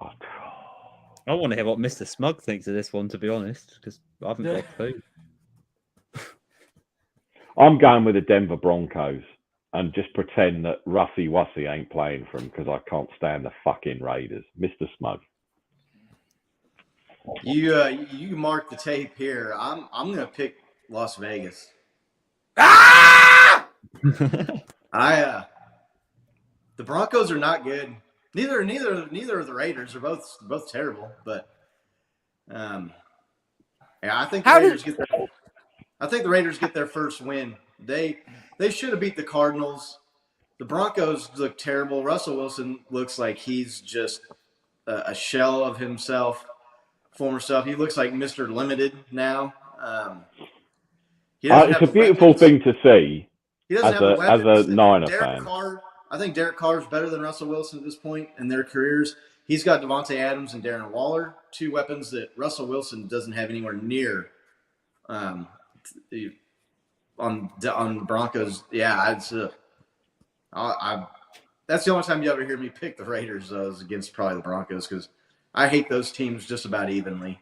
I want to hear what Mr. Smug thinks of this one, to be honest, because I haven't got a clue. I'm going with the Denver Broncos and just pretend that Russy Wussy ain't playing for them because I can't stand the fucking Raiders. Mr. Smug. You mark the tape here. I'm gonna pick Las Vegas. Ah! The Broncos are not good. Neither of the Raiders. They're both terrible. But yeah, I think the Raiders get their first win. They should have beat the Cardinals. The Broncos look terrible. Russell Wilson looks like he's just a shell of himself, former self. He looks like Mr. Limited now. It's a beautiful thing to see. He doesn't have the weapons. As a Niner fan. I think Derek Carr is better than Russell Wilson at this point in their careers. He's got Devontae Adams and Darren Waller, two weapons that Russell Wilson doesn't have anywhere near. On the Broncos, yeah, that's the only time you ever hear me pick the Raiders is against probably the Broncos because I hate those teams just about evenly.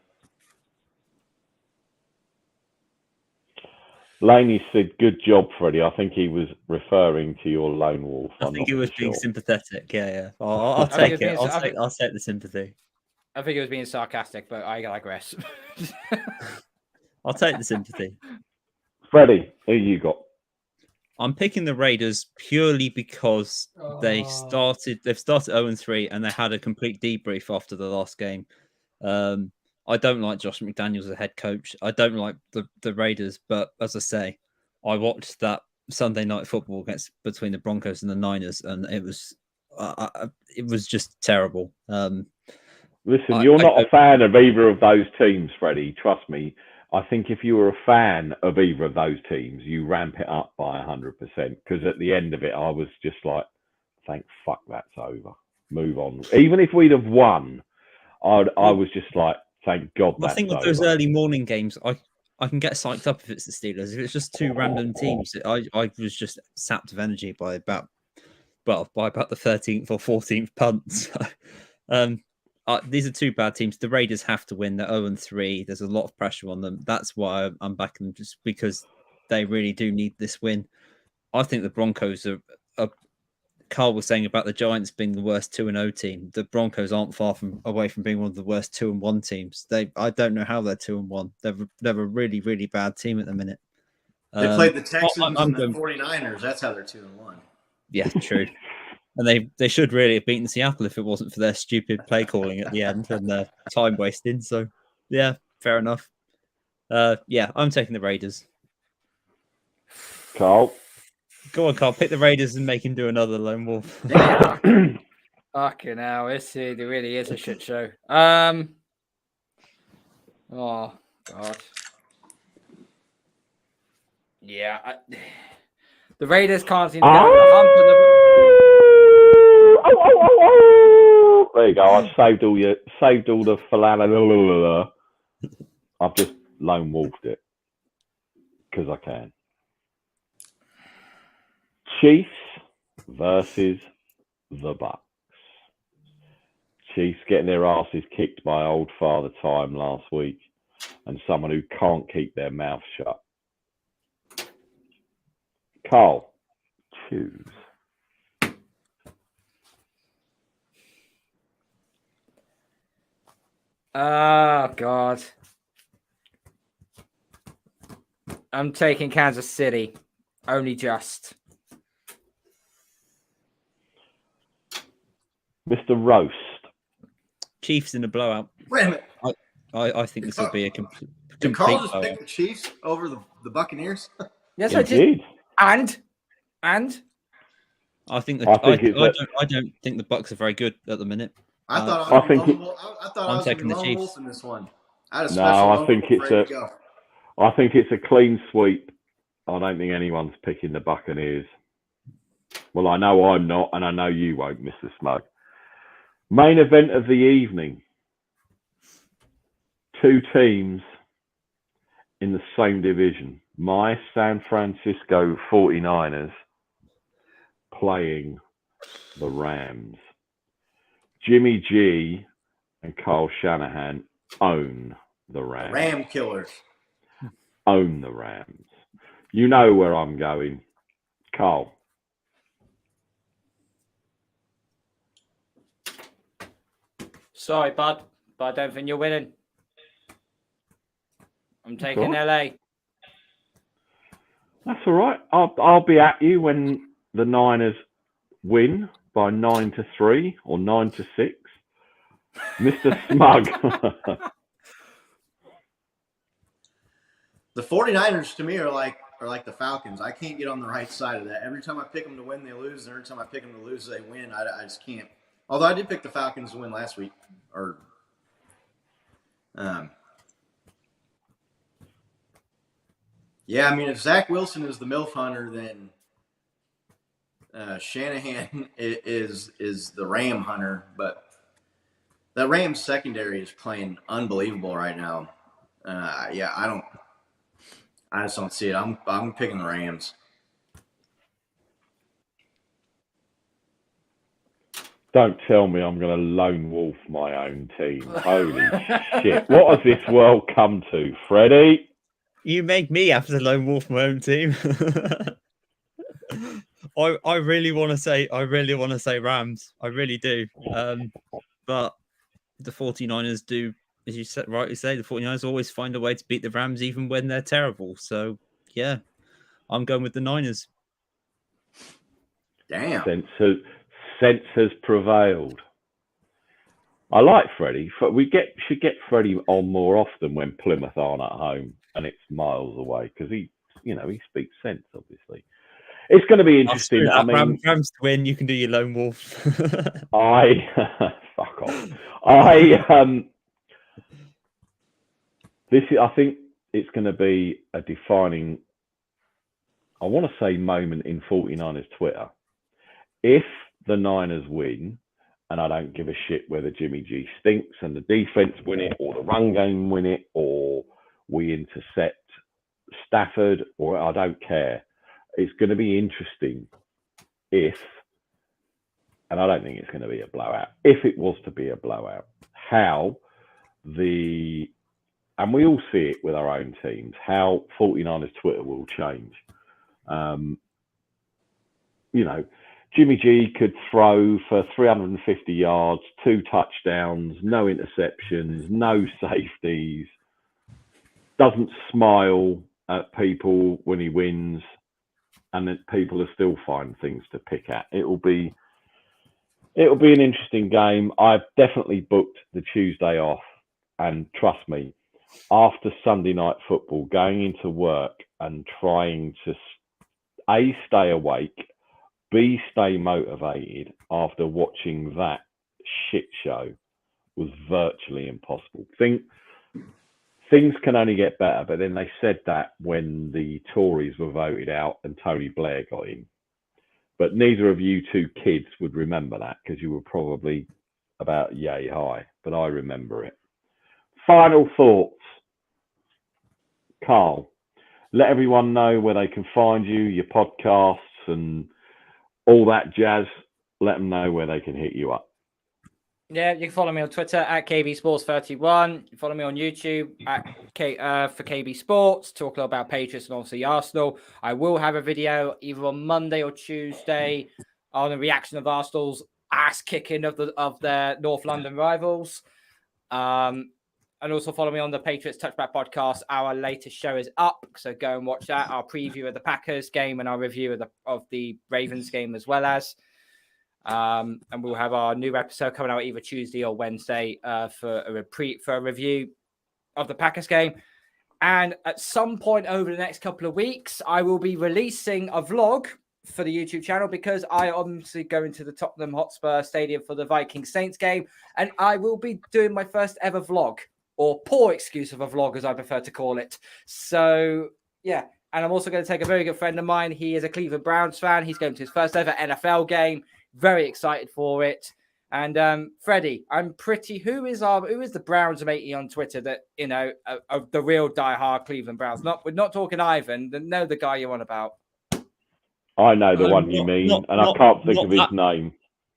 Laney said, "Good job, Freddie." I think he was referring to your lone wolf. I think he was being sympathetic. Yeah. I'll take it. I'll take the sympathy. I think he was being sarcastic, but I digress. I'll take the sympathy. Freddie, who you got? I'm picking the Raiders purely because they've started 0-3 and they had a complete debrief after the last game. I don't like Josh McDaniels as a head coach. I don't like the Raiders, but as I say, I watched that Sunday night football between the Broncos and the Niners, and it was just terrible. Listen, you're not a fan of either of those teams, Freddie. Trust me. I think if you were a fan of either of those teams, you ramp it up by 100%. Because at the end of it, I was just like, thank fuck that's over. Move on. Even if we'd have won, I was just like, thank God that's over. I think with those early morning games, I can get psyched up if it's the Steelers. If it's just two random teams, I was just sapped of energy by about the 13th or 14th punt. So, these are two bad teams. The Raiders have to win. They're 0-3. There's a lot of pressure on them. That's why I'm backing them, just because they really do need this win. I think the Broncos are Carl was saying about the Giants being the worst 2-0 team. The Broncos aren't far away from being one of the worst 2-1 teams. I don't know how they're 2-1. They're a really, really bad team at the minute. They played the Texans and the 49ers. That's how they're 2-1. Yeah, true. And they should really have beaten Seattle if it wasn't for their stupid play calling at the end and their time wasting. So, yeah, fair enough. Yeah, I'm taking the Raiders. Carl? Go on, Carl. Pick the Raiders and make him do another lone wolf. Yeah. Fucking hell. It really is a shit show. Oh, God. Yeah. The Raiders can't seem to get over the hump of the... There you go. I've saved all the falala. I've just lone wolfed it because I can. Chiefs versus the Bucks. Chiefs getting their asses kicked by old Father Time last week, and someone who can't keep their mouth shut. Carl, choose. Oh, God. I'm taking Kansas City. Only just. Mr. Roast. Chiefs in a blowout. Wait a minute. I think this will be a complete. Did Carl just pick the Chiefs over the Buccaneers? Yes, I did. And I think I don't think the Bucks are very good at the minute. I thought I was taking the Chiefs in this one. I think it's a clean sweep. I don't think anyone's picking the Buccaneers. Well, I know I'm not, and I know you won't, Mr. Smug. Main event of the evening. Two teams in the same division. My San Francisco 49ers playing the Rams. Jimmy G and Kyle Shanahan own the Rams. Ram killers. Own the Rams. You know where I'm going. Carl. Sorry, bud, but I don't think you're winning. I'm taking LA. That's all right. I'll be at you when the Niners win by 9-3 or 9-6. Mr. Smug. The 49ers to me are like the Falcons. I can't get on the right side of that. Every time I pick them to win, they lose. And every time I pick them to lose, they win. I just can't. Although I did pick the Falcons to win last week. Yeah, I mean, if Zach Wilson is the MILF hunter, then Shanahan is the Ram hunter. But the Rams secondary is playing unbelievable right now. I just don't see it. I'm picking the Rams. Don't tell me I'm going to lone wolf my own team. Holy shit. What has this world come to, Freddie? You make me have to lone wolf my own team. I really want to say Rams. I really do. But the 49ers do, as you said, rightly say, the 49ers always find a way to beat the Rams even when they're terrible. So, yeah, I'm going with the Niners. Damn. Sense has prevailed. I like Freddie. We should get Freddie on more often when Plymouth aren't at home and it's miles away because he speaks sense. Obviously, it's going to be interesting. I mean, Rams to win. You can do your lone wolf. fuck off. I think it's going to be a defining, I want to say, moment in 49ers Twitter. If the Niners win, and I don't give a shit whether Jimmy G stinks and the defense win it, or the run game win it, or we intercept Stafford, or I don't care. It's going to be interesting if, and I don't think it's going to be a blowout, if it was to be a blowout, how and we all see it with our own teams, how 49ers Twitter will change. Jimmy G could throw for 350 yards, 2 touchdowns, no interceptions, no safeties, doesn't smile at people when he wins, and then people will still find things to pick at. It'll be an interesting game. I've definitely booked the Tuesday off, and trust me, after Sunday night football, going into work and trying to A, stay awake, B, stay motivated after watching that shit show was virtually impossible. Things can only get better, but then they said that when the Tories were voted out and Tony Blair got in. But neither of you two kids would remember that because you were probably about yay high, but I remember it. Final thoughts. Carl, let everyone know where they can find you, your podcasts and all that jazz. Let them know where they can hit you up. Yeah, you can follow me on Twitter at KBSports31. You follow me on YouTube for KB Sports, talk a lot about Patriots and obviously Arsenal. I will have a video either on Monday or Tuesday on the reaction of Arsenal's ass kicking of their North London rivals. And also follow me on the Patriots Touchback podcast. Our latest show is up, so go and watch that. Our preview of the Packers game and our review of the Ravens game as well as. And we'll have our new episode coming out either Tuesday or Wednesday for a review of the Packers game. And at some point over the next couple of weeks, I will be releasing a vlog for the YouTube channel because I obviously go into the Tottenham Hotspur Stadium for the Viking Saints game, and I will be doing my first ever vlog, or poor excuse of a vlog as I prefer to call it. So yeah, and I'm also going to take a very good friend of mine. He is a Cleveland Browns fan. He's going to his first ever NFL game. Very excited for it. And Freddie, I'm pretty. Who is the Browns matey on Twitter that of the real diehard Cleveland Browns? We're not talking Ivan. Know the guy you're on about. I know the one you mean, and I can't think of his name.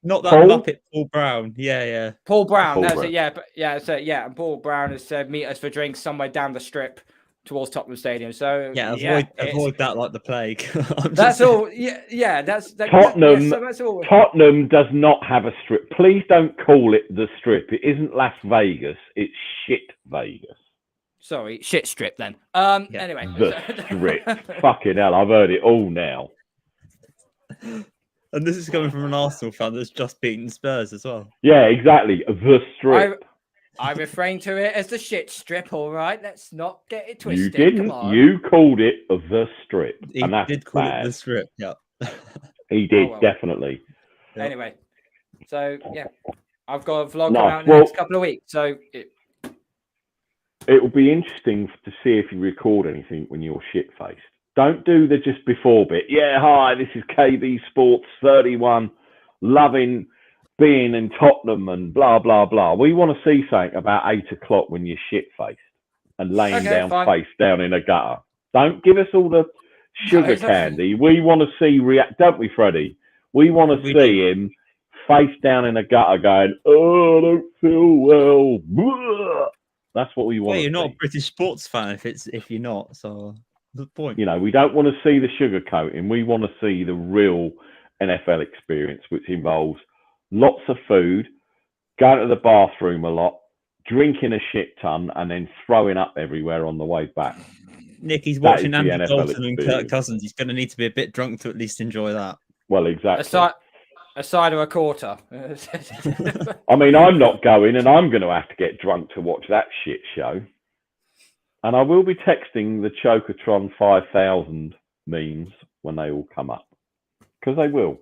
Not that Muppet, Paul Brown. Yeah. Paul Brown. Paul That's Brown. it. Yeah, but and Paul Brown has said meet us for drinks somewhere down the strip towards Tottenham Stadium. So avoid that like the plague. That's all. Yeah. That's Tottenham. That's all. Tottenham does not have a strip. Please don't call it the Strip. It isn't Las Vegas. It's shit Vegas. Sorry, shit strip then. Anyway, the Strip. Fucking hell, I've heard it all now. And this is coming from an Arsenal fan that's just beaten Spurs as well. Yeah, exactly. The Strip. I refrain to it as the shit strip. All right, let's not get it twisted. You didn't. Come on. You called it the Strip, He and that's did call bad. it the Strip. Yeah, he did definitely. Anyway, so yeah, I've got a vlog coming out in the next couple of weeks. So it will be interesting to see if you record anything when you're shit faced. Don't do the just before bit. Yeah, hi, this is KB Sports 31, loving being in Tottenham and blah, blah, blah. We want to see something about 8 o'clock when you're shit-faced and laying face down in a gutter. Don't give us all the sugar candy. We want to see don't we, Freddie? We want to see him face down in a gutter going, oh, I don't feel well. Blah. That's what we want to see. You're not a British sports fan if you're not, so the point. You know, we don't want to see the sugar coating. We want to see the real NFL experience, which involves lots of food, going to the bathroom a lot, drinking a shit ton, and then throwing up everywhere on the way back. Nick, he's watching Andy Dalton and Kirk Cousins. He's going to need to be a bit drunk to at least enjoy that. Well, exactly. A side or a quarter. I mean, I'm not going, and I'm going to have to get drunk to watch that shit show. And I will be texting the Chocotron 5000 memes when they all come up. Because they will.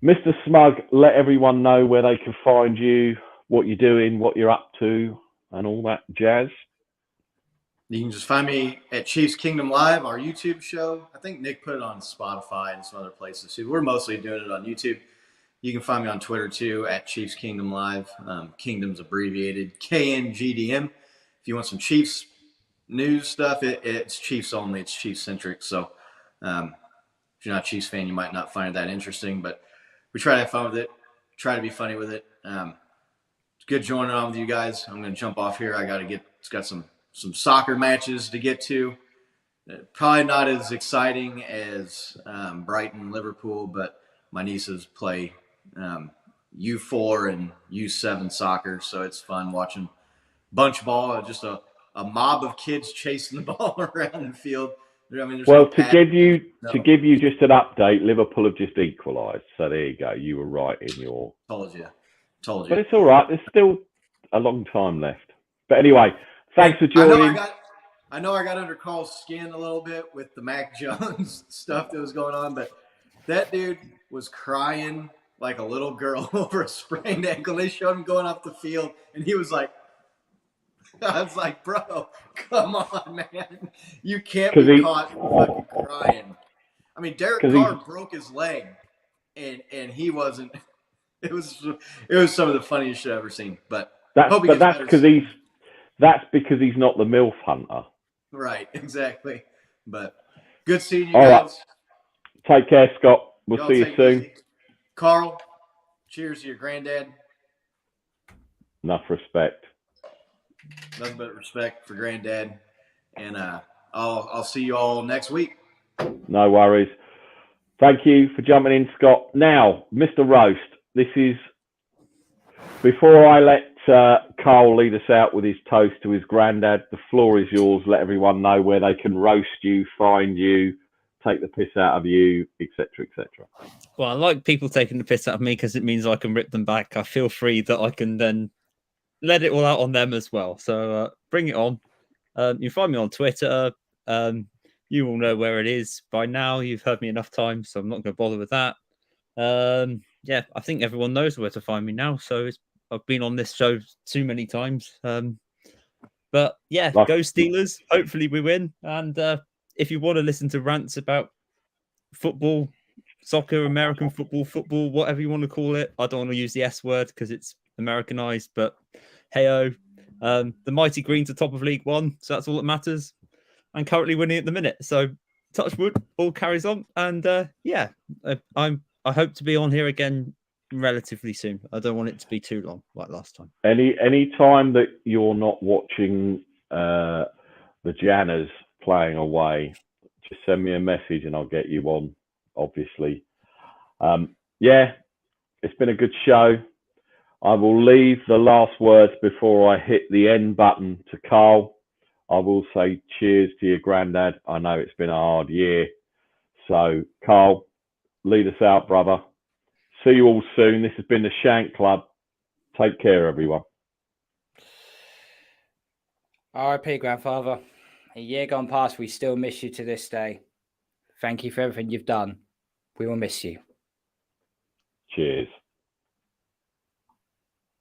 Mr. Smug, let everyone know where they can find you, what you're doing, what you're up to, and all that jazz. You can just find me at Chiefs Kingdom Live, our YouTube show. I think Nick put it on Spotify and some other places too. We're mostly doing it on YouTube. You can find me on Twitter too at Chiefs Kingdom Live. Kingdom's abbreviated KNGDM. If you want some Chiefs news stuff, it's Chiefs only. It's Chiefs centric. So if you're not a Chiefs fan, you might not find it that interesting, but we try to have fun with it, try to be funny with it. It's good joining on with you guys. I'm going to jump off here. It's got some soccer matches to get to. Probably not as exciting as Brighton, Liverpool, but my nieces play U4 and U7 soccer, so it's fun watching bunch ball, just a mob of kids chasing the ball around the field. I mean, to give you just an update, Liverpool have just equalised. So there you go. You were right in your. Told you. But it's all right. There's still a long time left. But anyway, thanks for joining. I know I got under Carl's skin a little bit with the Mac Jones stuff that was going on, but that dude was crying like a little girl over a sprained ankle. They showed him going off the field, and he was like, I was like, bro, come on, man. You can't be caught fucking crying. I mean, Derek Carr broke his leg, and he wasn't. It was some of the funniest shit I've ever seen. But that's because he's not the MILF hunter. Right, exactly. But good seeing you all guys. Right. Take care, Scott. We'll see you soon. Carl, cheers to your granddad. Enough respect. Nothing but respect for granddad. And I'll see you all next week. No worries. Thank you for jumping in, Scott. Now, Mr. Roast, this is before I let Carl lead us out with his toast to his granddad. The floor is yours. Let everyone know where they can roast you, find you, take the piss out of you, etc., etc. Well, I like people taking the piss out of me because it means I can rip them back. I feel free that I can then let it all out on them as well. So bring it on. You find me on Twitter. You all know where it is by now. You've heard me enough times, so I'm not going to bother with that. Yeah, I think everyone knows where to find me now. So I've been on this show too many times. But yeah, go Steelers. Hopefully we win. And if you want to listen to rants about football, soccer, American football, whatever you want to call it, I don't want to use the S word because it's Americanized, but hey-oh. The Mighty Greens are top of League One, so that's all that matters. And currently winning at the minute. So touch wood, all carries on. And yeah, I'm I hope to be on here again relatively soon. I don't want it to be too long like last time. Any time that you're not watching the Janners playing away, just send me a message and I'll get you on, obviously. Yeah, it's been a good show. I will leave the last words before I hit the end button to Carl. I will say cheers to your granddad. I know it's been a hard year. So, Carl, lead us out, brother. See you all soon. This has been the Shank Club. Take care, everyone. R.I.P. grandfather. A year gone past, we still miss you to this day. Thank you for everything you've done. We will miss you. Cheers.